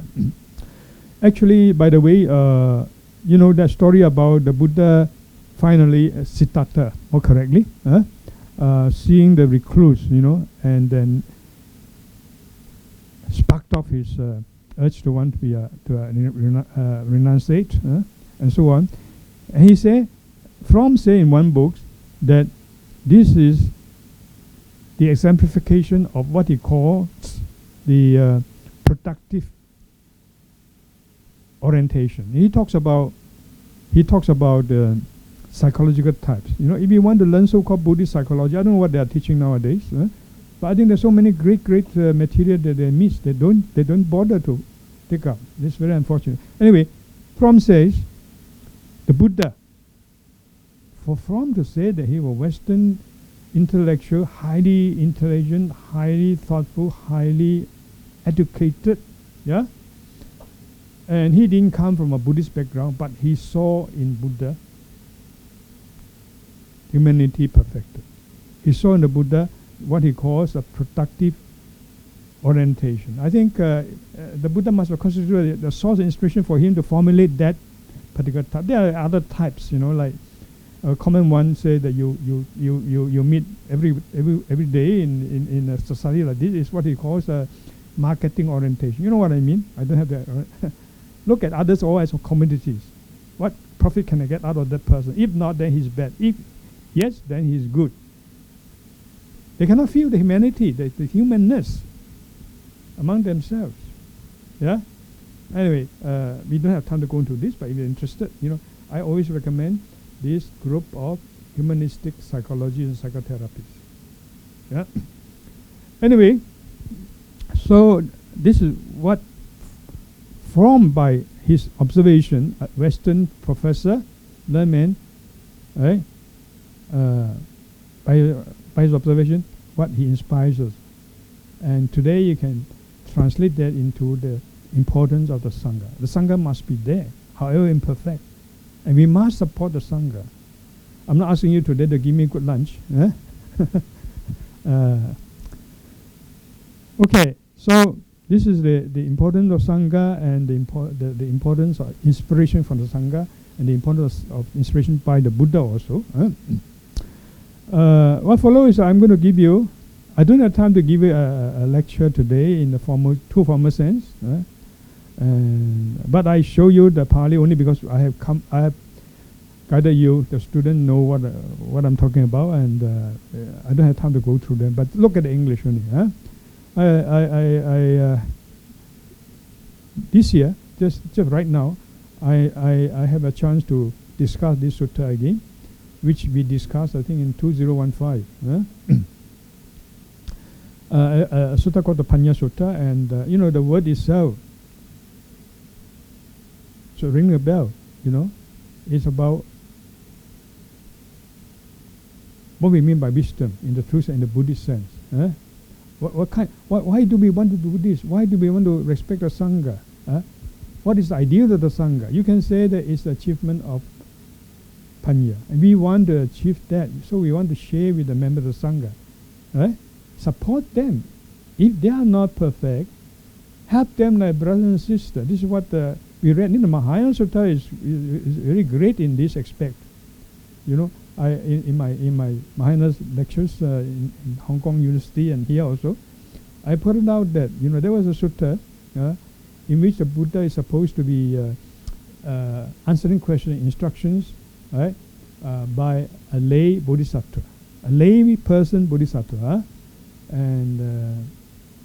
Actually, by the way, you know that story about the Buddha finally, Siddhartha, more correctly, seeing the recluse, you know, and then sparked off his urge to want to be renunciate, and so on. And he said, from say in one book that this is the exemplification of what he calls the productive orientation. He talks about psychological types. You know, if you want to learn so-called Buddhist psychology, I don't know what they are teaching nowadays, but I think there's so many great material that they miss. They don't bother to take up. This is very unfortunate. Anyway, Fromm says the Buddha. For Fromm to say that he was Western intellectual, highly intelligent, highly thoughtful, highly educated, yeah, and he didn't come from a Buddhist background, but he saw in Buddha humanity perfected. He saw in the Buddha what he calls a productive orientation. I think the Buddha must have constituted the source of inspiration for him to formulate that particular type. There are other types, you know, like a common one say that you meet every day in a society like this is what he calls a marketing orientation. You know what I mean? I don't have that. Look at others all as commodities. What profit can I get out of that person? If not, then he's bad. If yes, then he's good. They cannot feel the humanity, the humanness among themselves. Yeah? Anyway, we don't have time to go into this, but if you're interested, you know, I always recommend this group of humanistic psychology and psychotherapies. Yeah? Anyway, so this is what, formed by his observation, a Western professor, layman, right? By his observation, what he inspires us. And today you can translate that into the importance of the Sangha. The Sangha must be there, however imperfect. And we must support the Sangha. I'm not asking you today to give me good lunch. Okay, so this is the importance of Sangha and the importance of inspiration from the Sangha and the importance of inspiration by the Buddha also. What follows is I'm going to give you, I don't have time to give you a lecture today in the too formal sense. But I show you the Pali only because I have guided you, the student know what I'm talking about, and I don't have time to go through them. But look at the English only. This year, just right now, I have a chance to discuss this sutta again, which we discussed, I think, in 2015. A sutta called the Panya Sutta, and the word itself, so ring a bell, it's about what we mean by wisdom in the truth and the Buddhist sense. Why do we want to do this? Why do we want to respect the Sangha? What is the ideal of the Sangha? You can say that it's the achievement of Panya. And we want to achieve that, so we want to share with the members of the Sangha. Right? Support them. If they are not perfect, help them like brothers and sisters. This is what we read in the Mahayana Sutta is very great in this aspect. In my Mahayana lectures in Hong Kong University and here also, I pointed out that there was a sutta in which the Buddha is supposed to be answering questions, instructions, right, by a lay bodhisattva, a lay person bodhisattva, and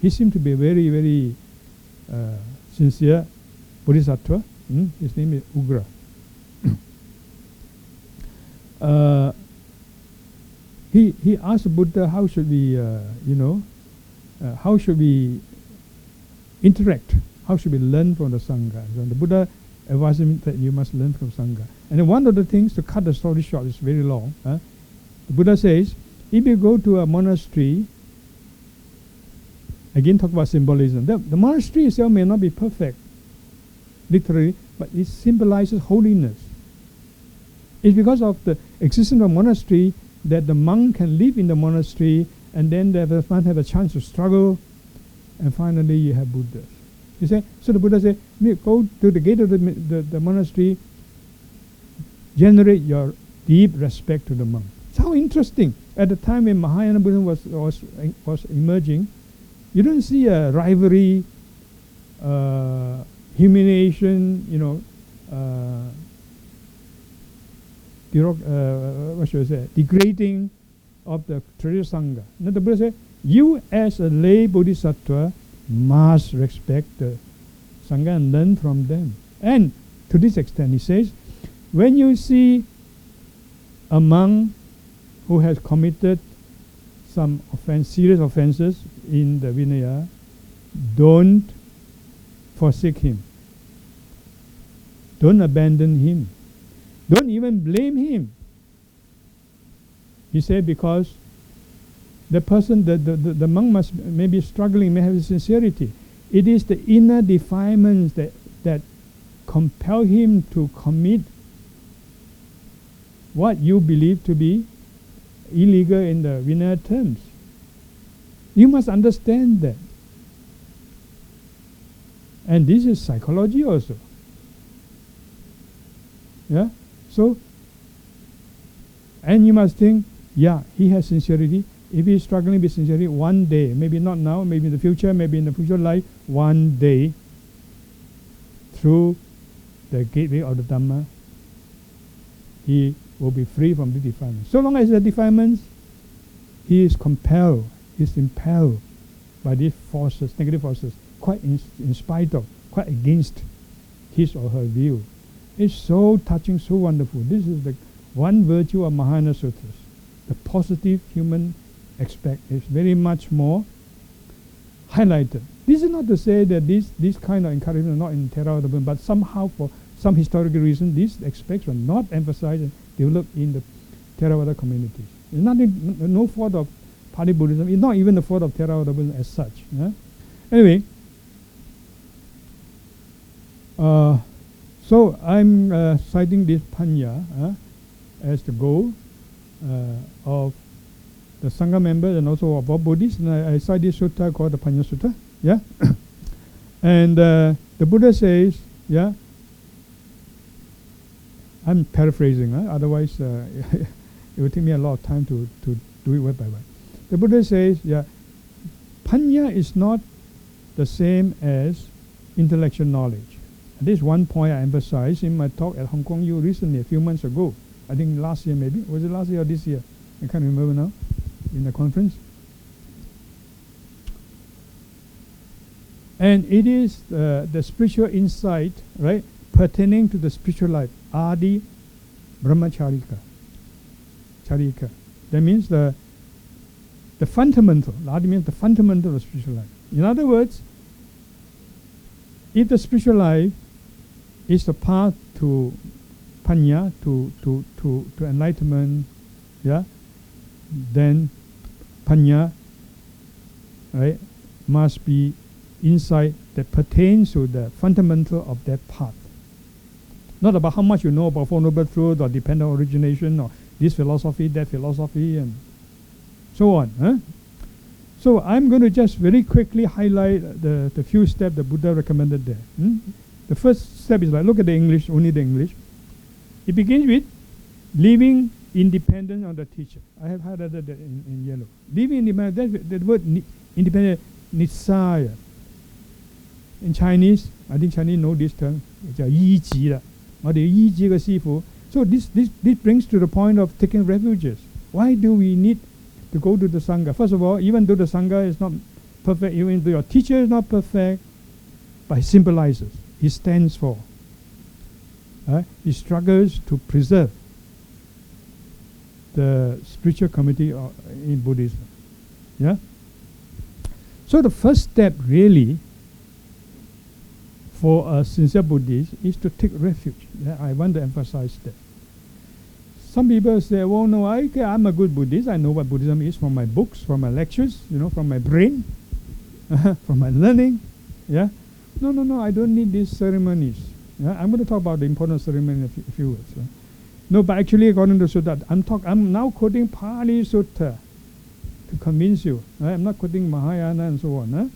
he seemed to be a very, very sincere bodhisattva. His name is Ugra. He asked Buddha, how should we, how should we interact? How should we learn from the Sangha? So the Buddha advised him that you must learn from Sangha. And then one of the things, to cut the story short, it's very long. The Buddha says, if you go to a monastery, again talk about symbolism. The monastery itself may not be perfect, literally, but it symbolizes holiness. It's because of the existence of monastery that the monk can live in the monastery, and then they might have a chance to struggle, and finally you have Buddhas. You say, so the Buddha said, go to the gate of the monastery, generate your deep respect to the monk. It's how interesting. At the time when Mahayana Buddhism was emerging, you don't see a rivalry, humiliation, degrading of the traditional Sangha. Now the Buddha said, you as a lay bodhisattva must respect the Sangha and learn from them. And to this extent, he says, when you see a monk who has committed some serious offenses in the Vinaya, don't forsake him. Don't abandon him. Don't even blame him. He said, because the person, the monk may be struggling, may have sincerity. It is the inner defilements that compel him to commit what you believe to be illegal in the Vinaya terms. You must understand that. And this is psychology also. Yeah? So, and you must think, yeah, he has sincerity. If he is struggling with sincerity, one day, maybe not now, maybe in the future, maybe in the future life, one day, through the gateway of the Dhamma, he will be free from the defilements. So long as the defilements, he is compelled, he is impelled by these forces, negative forces, quite in spite of, quite against his or her view. It's so touching, so wonderful. This is the one virtue of Mahayana Sutras. The positive human aspect is very much more highlighted. This is not to say that this kind of encouragement is not in Theravada Buddhism, but somehow for some historical reason, these aspects were not emphasized and developed in the Theravada communities. It's no fault of Pali Buddhism. It's not even the fault of Theravada Buddhism as such. Yeah? Anyway, so I'm citing this Panya as the goal of the Sangha members and also of all Buddhists. And I cite this sutta called the Panya Sutta. Yeah? And the Buddha says, yeah, I'm paraphrasing, otherwise it would take me a lot of time to do it word by word. The Buddha says, yeah, Panya is not the same as intellectual knowledge. And this is one point I emphasized in my talk at Hong Kong U recently, a few months ago. I think last year maybe. Was it last year or this year? I can't remember now. In the conference. And it is the spiritual insight, right, pertaining to the spiritual life, Adi Brahmacharika. charika. That means the fundamental. That means the fundamental of spiritual life. In other words, if the spiritual life is the path to panya, to enlightenment, yeah, then panya, right, must be insight that pertains to the fundamental of that path. Not about how much you know about Four Noble Truths or dependent origination or this philosophy, that philosophy, and so on. Huh? So I'm going to just very quickly highlight the few steps the Buddha recommended there. The first step is like, look at the English, only the English. It begins with living independent of the teacher. I have highlighted that in yellow. Living independent, that word independent, nitsaya. In Chinese, I think Chinese know this term, it's a yi ji la, or the yi ji ge sifu. So this brings to the point of taking refuges. Why do we need to go to the Sangha? First of all, even though the Sangha is not perfect, even though your teacher is not perfect, but he symbolizes, he stands for. He struggles to preserve the spiritual community in Buddhism. Yeah? So the first step really for a sincere Buddhist is to take refuge. Yeah, I want to emphasize that. Some people say, well, no, I'm a good Buddhist. I know what Buddhism is from my books, from my lectures, from my brain, from my learning. Yeah? No, I don't need these ceremonies. Yeah? I'm going to talk about the important ceremony in a few words. No, but actually, according to Sutta, I'm now quoting Pali Sutta to convince you. Right? I'm not quoting Mahayana and so on.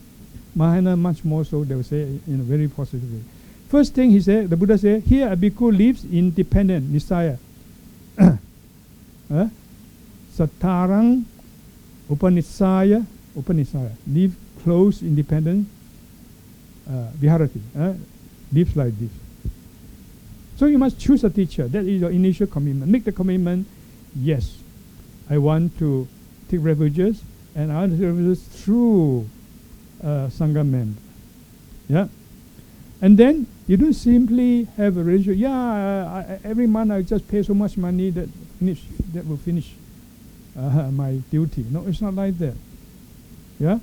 Mahayana much more so, they will say in a very positive way. First thing the Buddha said, here a bhikkhu lives independent, nisaya. Satarang upanisaya, live close, independent, viharati, lives like this. So you must choose a teacher. That is your initial commitment. Make the commitment, yes, I want to take refuges, and I want to take refuges through Sangha member. Yeah? And then you don't simply have a ratio. Yeah, every month I just pay so much money that will finish my duty. No, it's not like that. Yeah?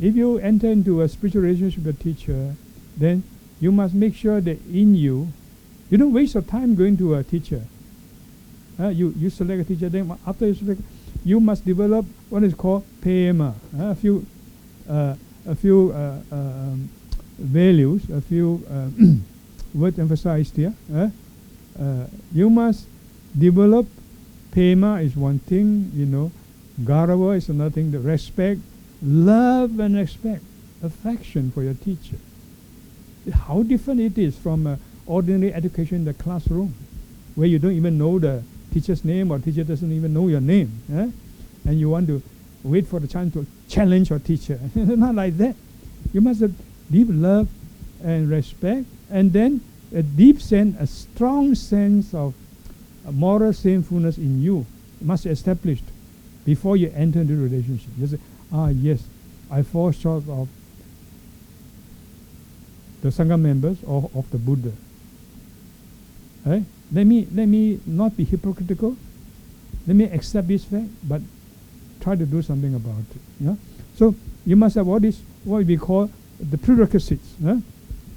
If you enter into a spiritual relationship with a teacher, then you must make sure that in you don't waste your time going to a teacher. You select a teacher, then after you select, you must develop what is called pema, a few values, a few words emphasized here. You must develop pema is one thing, garava is another thing, the respect, love and respect, affection for your teacher. How different it is from ordinary education in the classroom, where you don't even know the teacher's name, or teacher doesn't even know your name, and you want to wait for the chance to challenge your teacher. Not like that. You must have deep love and respect, and then a deep sense, a strong sense of moral sinfulness in you must be established before you enter into the relationship. You say, yes, I fall short of the Sangha members or of the Buddha. Right? Let me not be hypocritical. Let me accept this fact, but try to do something about it. Yeah? So you must have what we call the prerequisites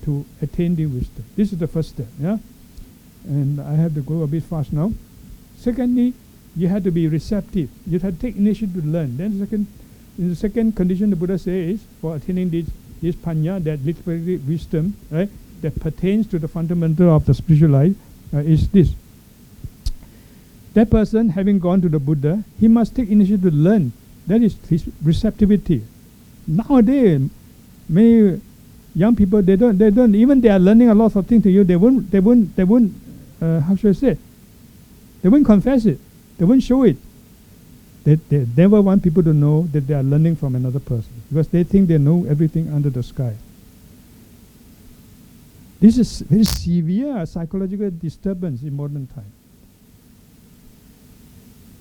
to attain the wisdom. This is the first step. Yeah? And I have to go a bit fast now. Secondly, you have to be receptive. You have to take initiative to learn. Then in the second condition, the Buddha says, for attaining this panya, that literary wisdom, right, that pertains to the fundamental of the spiritual life, is this. That person, having gone to the Buddha, he must take initiative to learn. That is his receptivity. Nowadays, many young people, they don't even they are learning a lot of things to you. They won't. How should I say? They won't confess it. They won't show it. They never want people to know that they are learning from another person, because they think they know everything under the sky. This is very severe psychological disturbance in modern time.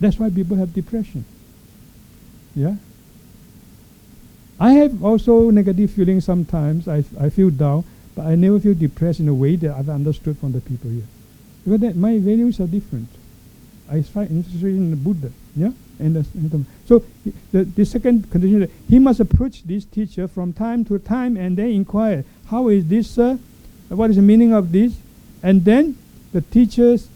That's why people have depression. Yeah. I have also negative feelings sometimes. I feel down, but I never feel depressed in a way that I've understood from the people here. Because my values are different. I find interest in the Buddha. Yeah, and so the second condition is that he must approach this teacher from time to time and then inquire, how is this, sir? What is the meaning of this? And then the teachers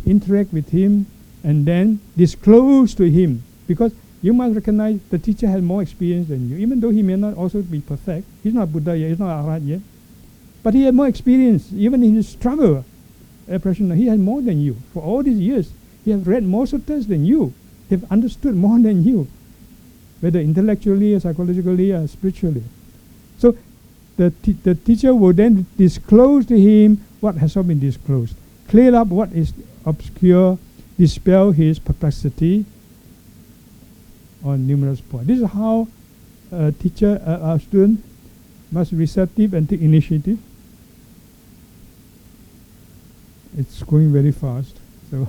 interact with him and then disclose to him, because you must recognize the teacher has more experience than you, even though he may not also be perfect. He's not Buddha yet, he's not Arhat yet, but he has more experience. Even in his struggle, he has more than you. For all these years, he has read more suttas than you. He has understood more than you, whether intellectually or psychologically or spiritually. So the teacher will then disclose to him what has not been disclosed, clear up what is obscure, dispel his perplexity on numerous points. This is how a teacher, a student must be receptive and take initiative. It's going very fast, so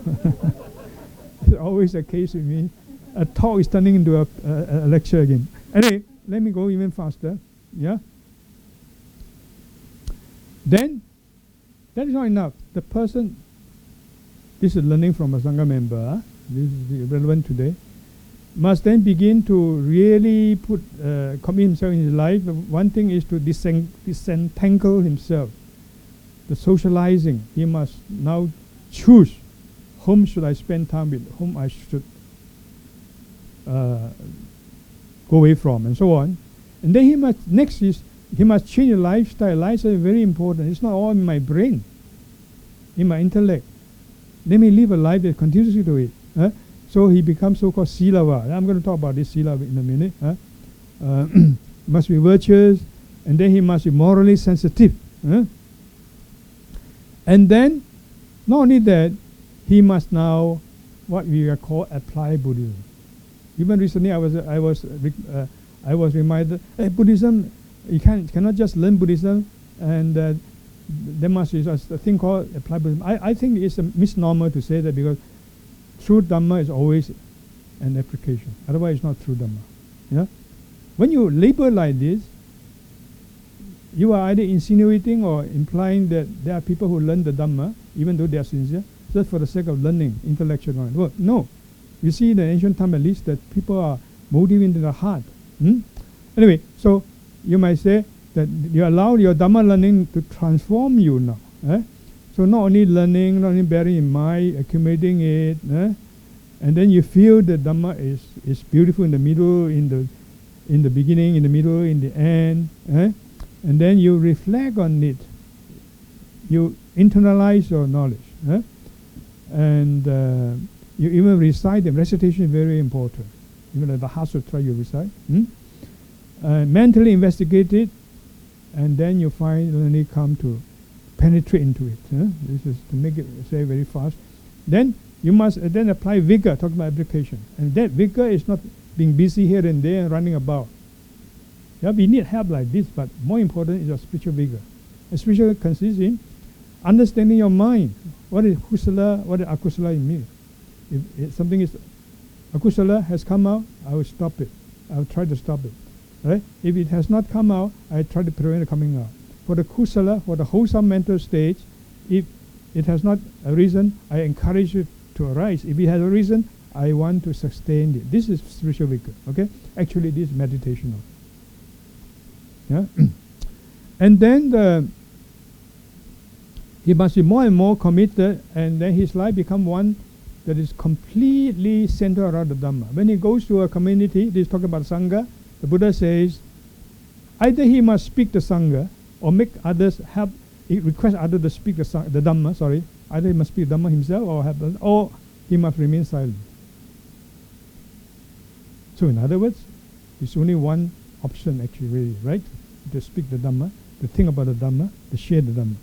it's always the case with me. A talk is turning into a lecture again. Anyway, let me go even faster. Yeah. Then, that is not enough. The person, this is learning from a Sangha member, this is relevant today, must then begin to really commit himself in his life. One thing is to disentangle himself. The socializing, he must now choose whom should I spend time with, whom I should go away from, and so on. And then he must change his lifestyle. Lifestyle is very important. It's not all in my brain, in my intellect. Let me live a life that continues to it. So he becomes so-called Silava. I'm going to talk about this Sila in a minute. Must be virtuous, and then he must be morally sensitive. And then, not only that, he must now, what we call apply Buddhism. Even recently, I was reminded, hey, Buddhism, you cannot just learn Buddhism, and there must be a thing called apply Buddhism. I think it's a misnomer to say that, because true Dhamma is always an application. Otherwise, it's not true Dhamma. Yeah? When you label like this, you are either insinuating or implying that there are people who learn the Dhamma, even though they are sincere, just for the sake of learning, intellectual knowledge. Well, no. You see in the ancient time at least that people are motivated in the heart. Anyway, so you might say that you allow your Dhamma learning to transform you now. So not only learning, not only bearing in mind, accumulating it, and then you feel the Dhamma is beautiful in the middle, in the beginning, in the middle, in the end, and then you reflect on it. You internalize your knowledge, and you even recite them. Recitation is very important. Even at the Heart Sutra you recite. Mentally investigate it, and then you finally come to penetrate into it. This is to make it say very fast. Then you must then apply vigor, talking about application. And that vigor is not being busy here and there and running about. Yeah, we need help like this, but more important is your spiritual vigor. And spiritual consists in understanding your mind. What is kusala, what is akusala in me? If something is akusala has come out, I will stop it. I will try to stop it. Right? If it has not come out, I try to prevent it coming out. For the kusala, for the wholesome mental state, if it has not arisen, I encourage it to arise. If it has arisen, I want to sustain it. This is spiritual vigor. Okay? Actually, this is meditational. Yeah? And then he must be more and more committed, and then his life become one that is completely centered around the Dhamma. When he goes to a community, this is talking about Sangha, the Buddha says, either he must speak the Sangha, or make others help, request others to speak the Dhamma, sorry. Either he must speak Dhamma himself, or he must remain silent. So in other words, it's only one option actually, really, right? To speak the Dhamma, to think about the Dhamma, to share the Dhamma.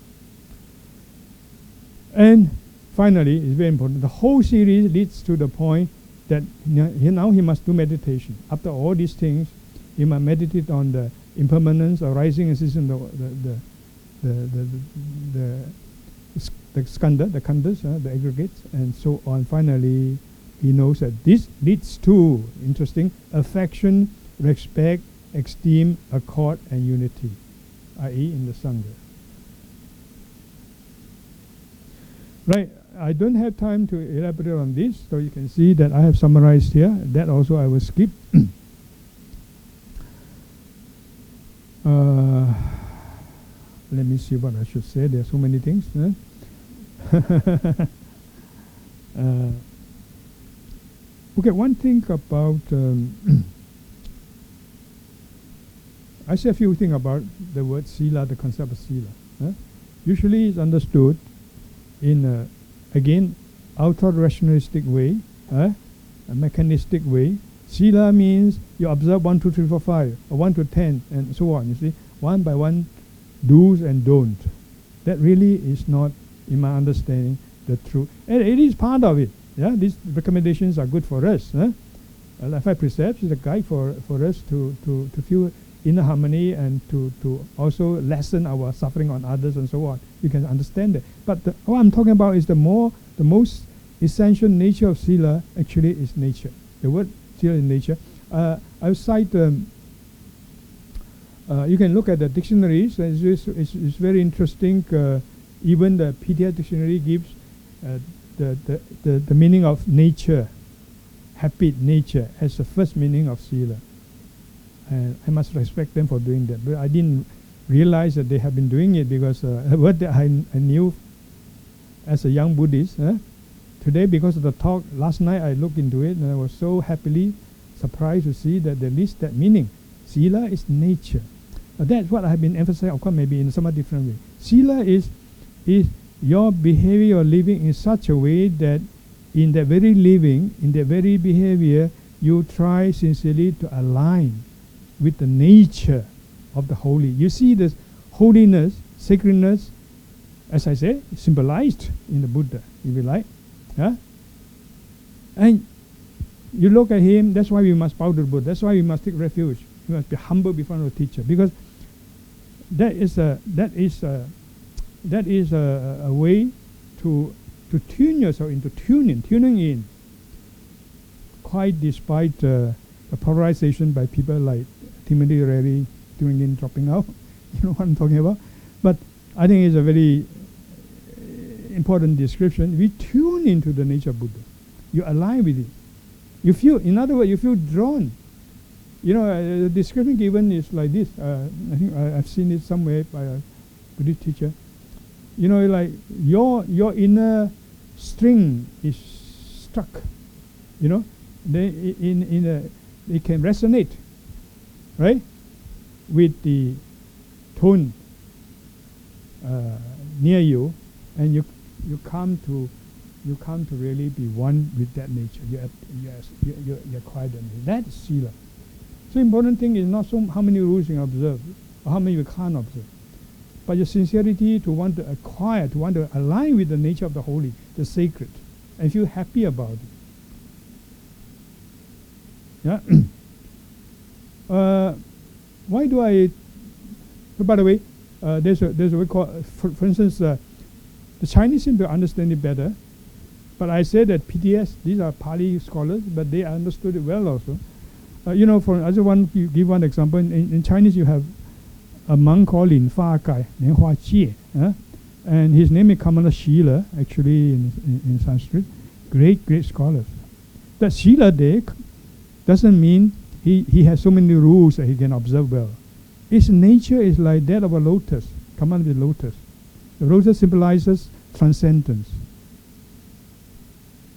And finally, it's very important, the whole series leads to the point that now he must do meditation. After all these things, he must meditate on the impermanence, arising and ceasing, the skandha, the khandhas, the aggregates, and so on. Finally, he knows that this leads to, interesting, affection, respect, esteem, accord, and unity, i.e. in the Sangha. Right, I don't have time to elaborate on this, so you can see that I have summarized here. That also I will skip. Let me see what I should say. There are so many things. Okay, one thing about I say a few things about the word sila, the concept of sila. Usually it's understood in a, again, outer rationalistic way, a mechanistic way. Sila means you observe 1, 2, 3, 4, 5, or 1 to 10, and so on. You see, one by one, do's and don't. That really is not, in my understanding, the truth. And it is part of it. Yeah, these recommendations are good for us. Like 5 precepts is a guide for us to feel inner harmony and to also lessen our suffering on others and so on. You can understand that. But what I'm talking about is the most essential nature of sila actually is nature. The word sila is nature. I'll cite. You can look at the dictionaries. It's very interesting. Even the PDF dictionary gives the meaning of nature, habit, nature, as the first meaning of sila. And I must respect them for doing that. But I didn't realize that they have been doing it because a word that I knew as a young Buddhist. Today, because of the talk last night, I looked into it and I was so happily surprised to see that they list that meaning. Sila is nature. That's what I have been emphasizing, of course, maybe in some different way. Sila is your behavior or living in such a way that in that very living, in that very behavior, you try sincerely to align with the nature of the holy. You see this holiness, sacredness, as I say, symbolized in the Buddha, if you like. And you look at him, that's why we must bow to the Buddha. That's why we must take refuge. We must be humble before our teacher, because that is a way to tune yourself into tuning in. Quite despite the polarization by people like Timothy Rary, tuning in, dropping out. You know what I'm talking about? But I think it's a very important description. We tune into the nature of Buddha. You align with it. You feel, in other words, you feel drawn. You know, the description given is like this. I think I've seen it somewhere by a Buddhist teacher. You know, like your inner string is struck. You know, it can resonate, right, with the tone near you, and you come to really be one with that nature. You acquire that nature. That's sila. So important thing is not so how many rules you observe or how many you can't observe, but your sincerity to want to acquire, to want to align with the nature of the holy, the sacred, and feel happy about it. Yeah. Why do I? By the way, there's a way called, for instance, the Chinese seem to understand it better, but I say that PTS, these are Pali scholars, but they understood it well also. You know, for other one, you give one example. In Chinese, you have a monk called Lin Fa Gai, Nian Hua Jie, and his name is Kamala Shila, actually in Sanskrit. Great scholars. That Shila there doesn't mean he has so many rules that he can observe well. His nature is like that of a lotus. Come on with lotus. The lotus symbolizes transcendence.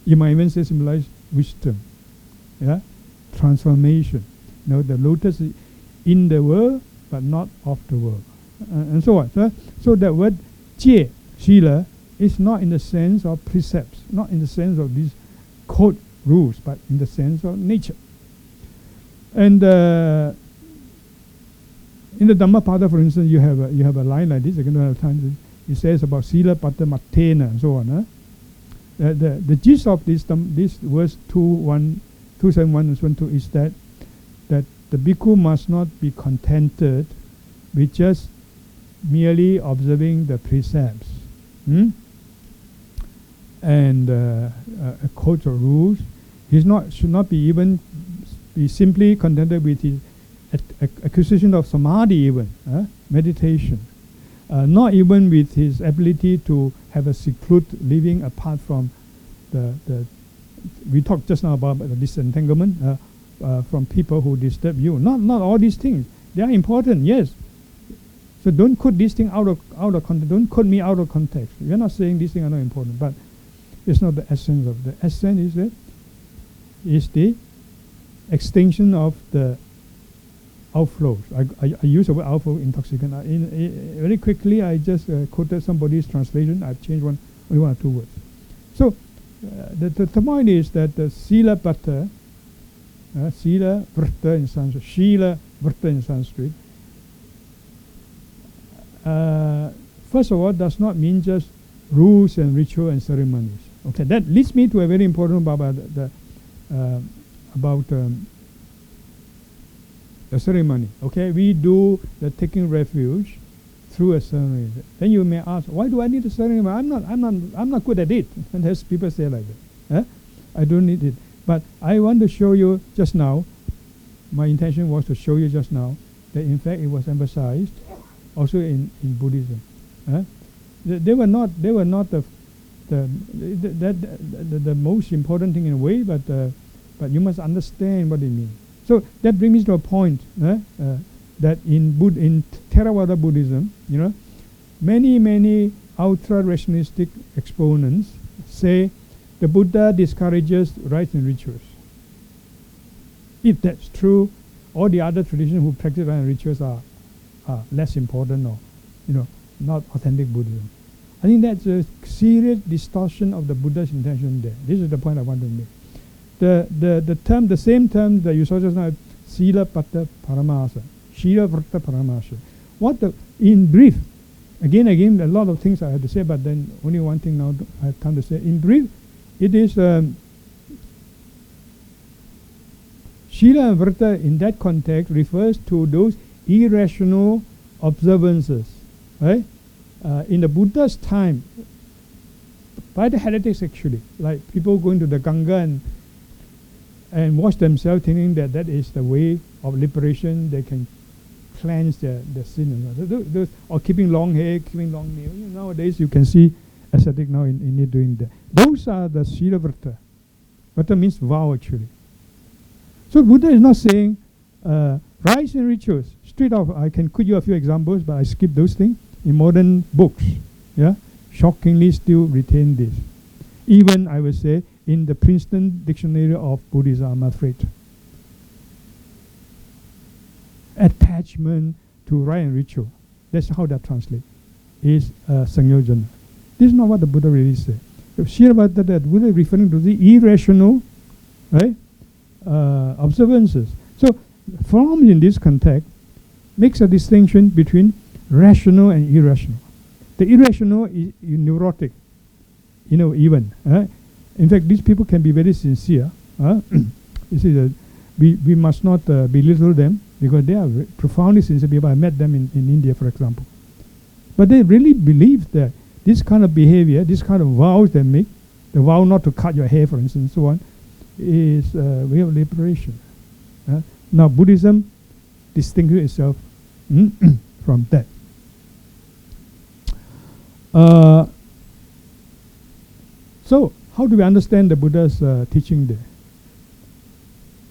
You might even say symbolize wisdom. Yeah? Transformation. You know, the lotus is in the world but not of the world. And so on. So that word jie, shila, is not in the sense of precepts, not in the sense of these code rules, but in the sense of nature. And in the Dhammapada, for instance, you have a line like this. I don't have time. It says about sila pata matena and so on. The gist of this verse 271 and 212 is that the bhikkhu must not be contented with just merely observing the precepts and codes or rules. Should not be simply contented with his acquisition of samadhi, even meditation, not even with his ability to have a secluded living apart from the we talked just now about the disentanglement from people who disturb you. Not all these things. They are important, yes. So don't quote these things out of context. Don't quote me out of context. We are not saying these things are not important, but it's not the essence of the essence. Is the extinction of the outflows. I use the word outflow intoxicant. Very quickly, I just quoted somebody's translation. I've changed only one or two words. So the point is that the sila pata, sila vrta in Sanskrit, shila vrta in Sanskrit, first of all, does not mean just rules and ritual and ceremonies. Okay, that leads me to a very important about the ceremony. Okay, we do the taking refuge through a ceremony. Then you may ask, why do I need a ceremony? I'm not good at it. And there's people say like that. I don't need it. But I want to show you just now. My intention was to show you just now that in fact it was emphasized also in Buddhism. They were not the most important thing in a way, but you must understand what it means. So that brings me to a point that in Theravada Buddhism, many ultra rationalistic exponents say the Buddha discourages rites and rituals. If that's true, all the other traditions who practice rites and rituals are less important or not authentic Buddhism. I think that's a serious distortion of the Buddha's intention there. This is the point I want to make. The same term that you saw just now, sila pata paramasa, shila vrta paramasa. In brief, again, a lot of things I have to say, but then only one thing now I have time to say. In brief, it is shila and vrta in that context refers to those irrational observances, right? In the Buddha's time, by the heretics actually, like people going to the Ganga and wash themselves, thinking that is the way of liberation. They can cleanse their sin, or keeping long hair, keeping long nails. Nowadays you can see ascetic now in India doing that. Those are the Sila Vrta. Vrta means vow actually. So Buddha is not saying rites and rituals. Straight off, I can quote you a few examples, but I skip those things. In modern books, shockingly still retain this. Even, I would say, in the Princeton Dictionary of Buddhism, I'm afraid. Attachment to rite and ritual, that's how that translates, is Sangyojana. This is not what the Buddha really said. Shirvata, that Buddha is referring to the irrational, right, observances. So, from in this context, makes a distinction between rational and irrational. The irrational is neurotic, even. In fact, these people can be very sincere. You see, that we must not belittle them because they are profoundly sincere people. I met them in India, for example. But they really believe that this kind of behavior, this kind of vows they make, the vow not to cut your hair, for instance, and so on, is a way of liberation. Now, Buddhism distinguishes itself from that. So, how do we understand the Buddha's teaching there?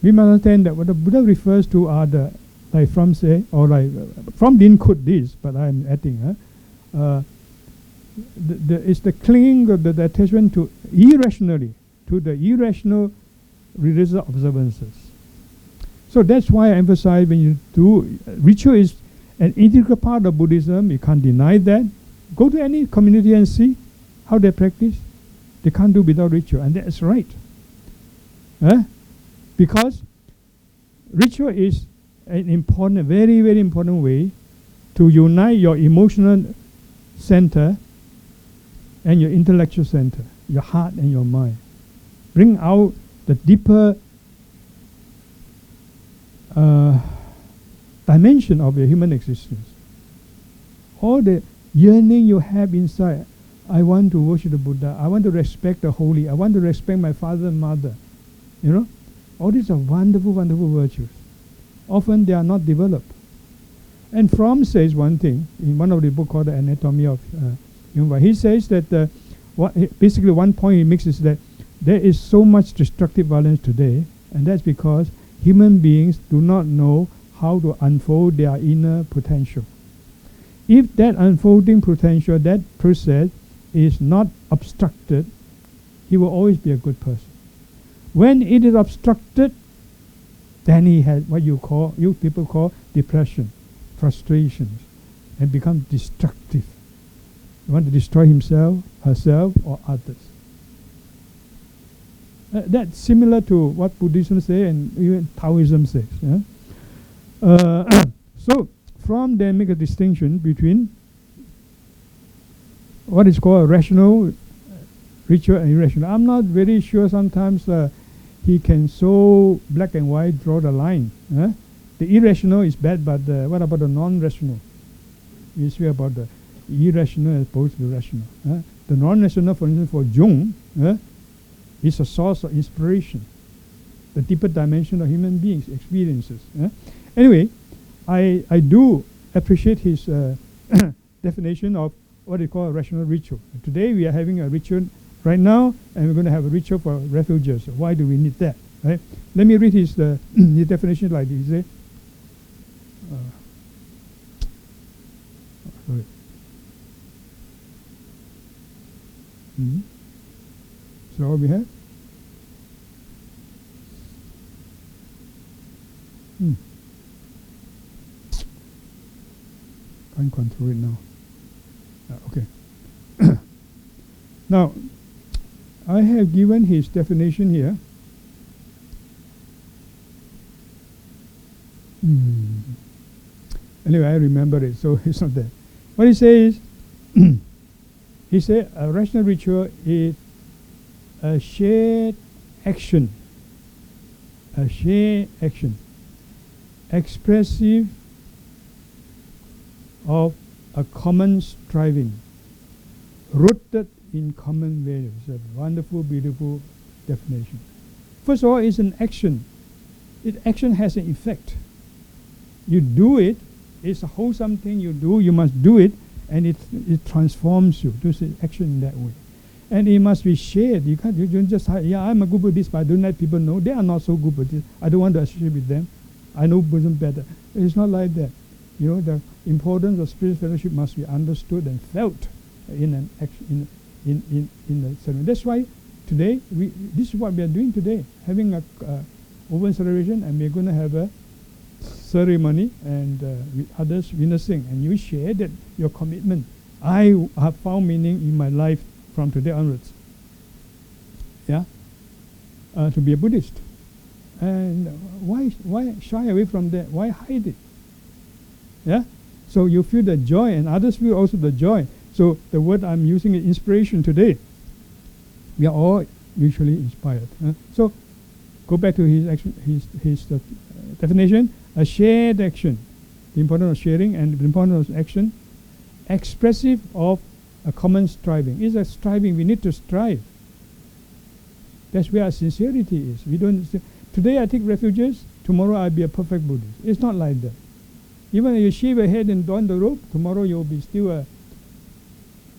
We must understand that what the Buddha refers to are the, like From say, or like From didn't quote this, but I'm adding. It's the clinging of the attachment to irrationally, to the irrational religious observances. So that's why I emphasize when you do ritual is an integral part of Buddhism. You can't deny that. Go to any community and see how they practice. They can't do without ritual, and that's right. Because ritual is an important, very, very important way to unite your emotional center and your intellectual center, your heart and your mind. Bring out the deeper dimension of your human existence. All the yearning you have inside. I want to worship the Buddha. I want to respect the holy. I want to respect my father and mother. All these are wonderful, wonderful virtues. Often they are not developed. And Fromm says one thing in one of the book called The Anatomy of Human. He says that basically one point he makes is that there is so much destructive violence today, and that's because human beings do not know how to unfold their inner potential. If that unfolding potential, that process is not obstructed, he will always be a good person. When it is obstructed, then he has what you people call depression, frustrations, and become destructive. He want to destroy himself, herself, or others. That's similar to what Buddhism says and even Taoism says. Yeah? So, Fromm then make a distinction between what is called rational ritual and irrational. I'm not very sure sometimes he can so black and white draw the line. The irrational is bad, but what about the non-rational? You see about the irrational as opposed to the rational. The non-rational, for instance, for Jung, is a source of inspiration, the deeper dimension of human beings' experiences. Anyway, I do appreciate his definition of what is called a rational ritual. Today we are having a ritual right now, and we're going to have a ritual for refugees. Why do we need that? Right? Let me read his definition like this. He says, sorry. So what we have? Can't control it now. Okay. Now, I have given his definition here. Anyway, I remember it, so it's not there. What he says, he said a rational ritual is a shared action, expressive of a common striving, rooted in common values. A wonderful, beautiful definition. First of all, it's an action. Action has an effect. You do it, it's a wholesome thing you do, you must do it, and it transforms you. There's action in that way. And it must be shared. You don't just say, yeah, I'm a good Buddhist, but I don't let people know they are not so good Buddhists. I don't want to associate with them. I know Buddhism better. It's not like that. You know, the importance of spiritual fellowship must be understood and felt in an action, in the ceremony. That's why today, this is what we are doing today, having a open celebration, and we're going to have a ceremony and with others witnessing, and you share that your commitment. I have found meaning in my life from today onwards. Yeah, to be a Buddhist. And why shy away from that? Why hide it? Yeah, so you feel the joy, and others feel also the joy. So the word I'm using is inspiration today. We are all mutually inspired. So go back to his definition: a shared action, the importance of sharing and the importance of action, expressive of a common striving. It's a striving. We need to strive. That's where our sincerity is. We don't say, today I take refuges, tomorrow I'll be a perfect Buddhist. It's not like that. Even if you shave your head and don the robe, tomorrow you'll be still an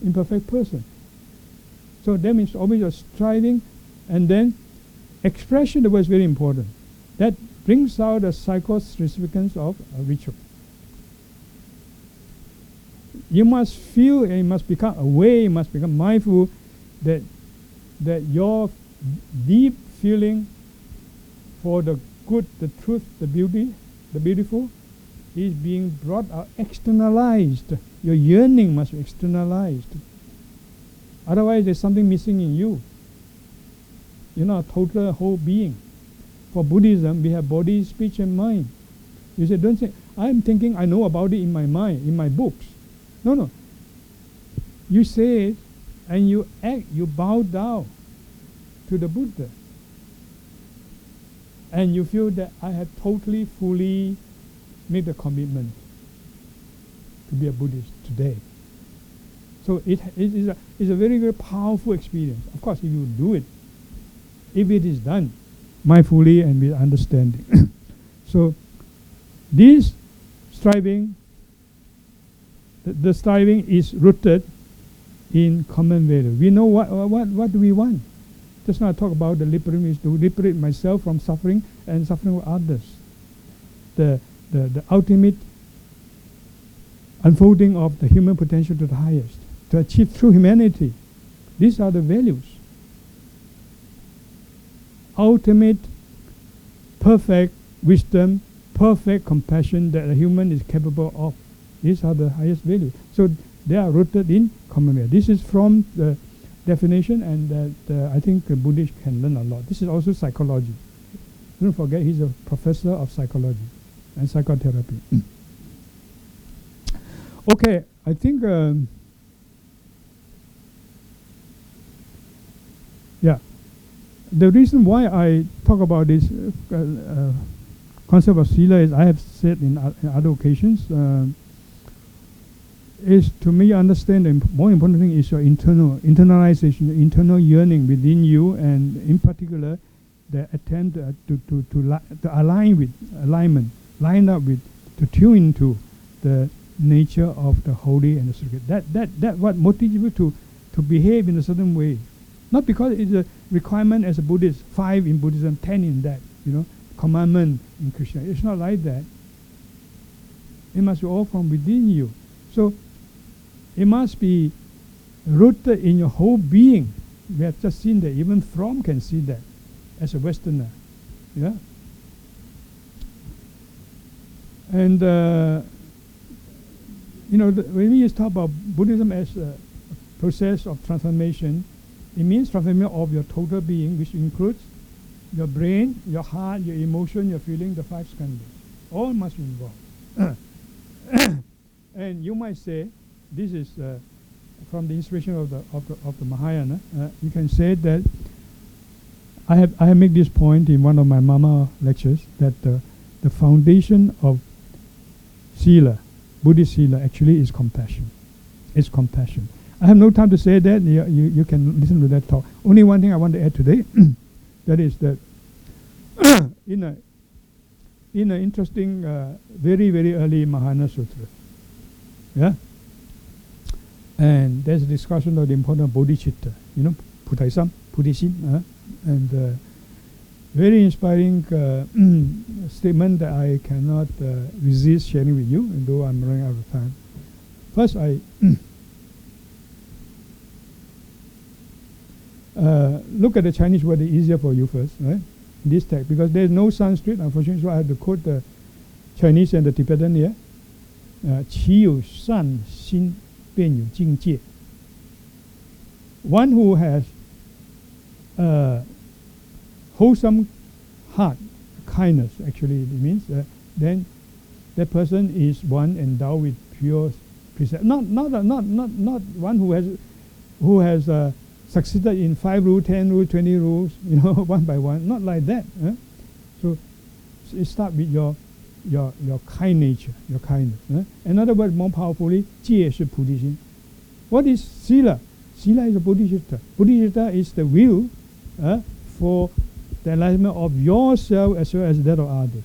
imperfect person. So that means always a striving, and then expression, the word is very important. That brings out the psycho-significance of a ritual. You must feel, and you must become aware, you must become mindful that your deep feeling for the good, the truth, the beauty, the beautiful is being brought out, externalized. Your yearning must be externalized. Otherwise, there's something missing in you. You're not a total whole being. For Buddhism, we have body, speech, and mind. You say, don't say, I'm thinking I know about it in my mind, in my books. No. You say it, and you act, you bow down to the Buddha. And you feel that I have totally, fully made the commitment to be a Buddhist today. So it's a very, very powerful experience. Of course, if you do it, if it is done mindfully and with understanding. So this striving the striving is rooted in common value. We know what do we want. Just now I talk about the liberation is to liberate myself from suffering and suffering of others. The ultimate unfolding of the human potential to the highest, to achieve true humanity. These are the values. Ultimate, perfect wisdom, perfect compassion that a human is capable of. These are the highest values. So they are rooted in common value. This is from the definition, and that I think the Buddhists can learn a lot. This is also psychology. Don't forget, he's a professor of psychology and psychotherapy. Okay, I think, the reason why I talk about this concept of sila is, I have said in other occasions, is to me understand the more important thing is your internalization, the internal yearning within you, and in particular the attempt to line up with, to tune into the nature of the holy and the sacred. That what motivates you to behave in a certain way. Not because it's a requirement as a Buddhist, 5 in Buddhism, 10 in that, commandment in Christianity. It's not like that. It must be all from within you. So it must be rooted in your whole being. We have just seen that. Even Fromm can see that as a Westerner. Yeah. And when we talk about Buddhism as a process of transformation, it means transformation of your total being, which includes your brain, your heart, your emotion, your feeling, the 5 skandhas. All must be involved. And you might say, this is from the inspiration of the Mahayana. You can say that I have made this point in one of my Mama lectures, that the foundation of sila, Buddhist sila, actually is compassion. It's compassion. I have no time to say that. You can listen to that talk. Only one thing I want to add today, that is that in an interesting, very, very early Mahayana Sutra, yeah, and there's a discussion of the importance of bodhicitta, Buddhism, and very inspiring statement that I cannot resist sharing with you, though I'm running out of time. First, I look at the Chinese word, easier for you first, right? This text, because there's no Sanskrit, unfortunately, so I have to quote the Chinese and the Tibetan here. 其有善心便有境界. One who has a wholesome heart, kindness, actually it means, then that person is one endowed with pure precept. Not one who has succeeded in 5 rules, 10 rules, 20 rules, one by one. Not like that. So it starts with your kind nature, your kindness. In other words, more powerfully, 戒是菩提心. What is sila? Sila is a bodhicitta. Bodhicitta is the will for the enlightenment of yourself as well as that of others.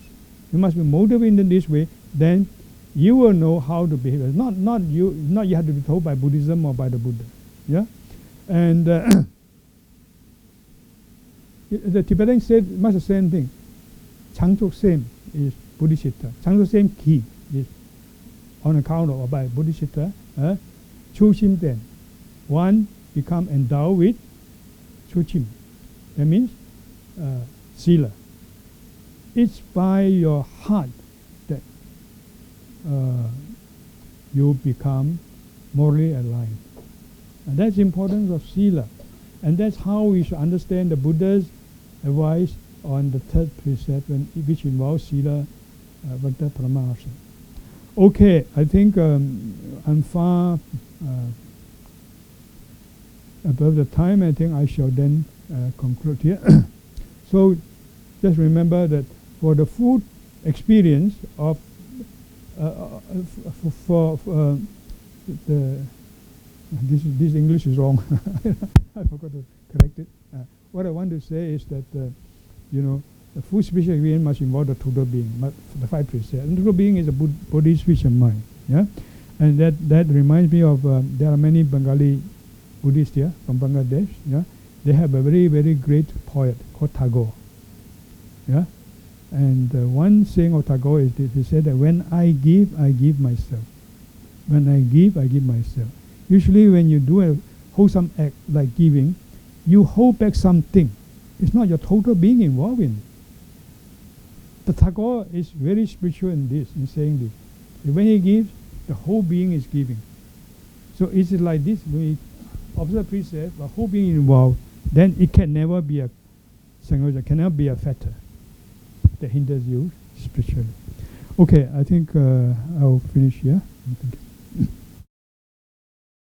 You must be motivated in this way, then you will know how to behave. Not you have to be told by Buddhism or by the Buddha. Yeah? And the Tibetans said much the same thing. Changchok Sem is bodhicitta. Changchok Sem Ki is on account of by bodhicitta. Chuchim then. One become endowed with chuchim. That means sila. It's by your heart that you become morally aligned. And that's the importance of sila. And that's how we should understand the Buddha's advice on the 3rd precept, which involves sila, vata, paramarsa. Okay, I think I'm far above the time. I think I shall then conclude here. So just remember that for the full experience of this English is wrong. I forgot to correct it. What I want to say is that the full spiritual experience must involve the total being, the 5 precepts. And the total being is a Buddhist vision mind. Yeah, And that reminds me of there are many Bengali Buddhists here from Bangladesh. Yeah, they have a very, very great poet called Tagore. Yeah, and one saying of Tagore is this: he said that when I give myself. When I give myself. Usually, when you do a wholesome act like giving, you hold back something. It's not your total being involved in. The Tagore is very spiritual in this, in saying this. When he gives, the whole being is giving. So is it like this? When we observe precept, the whole being involved, then it can never be a Sangha, cannot be a factor that hinders you spiritually. Okay, I think I'll finish here. Thank you.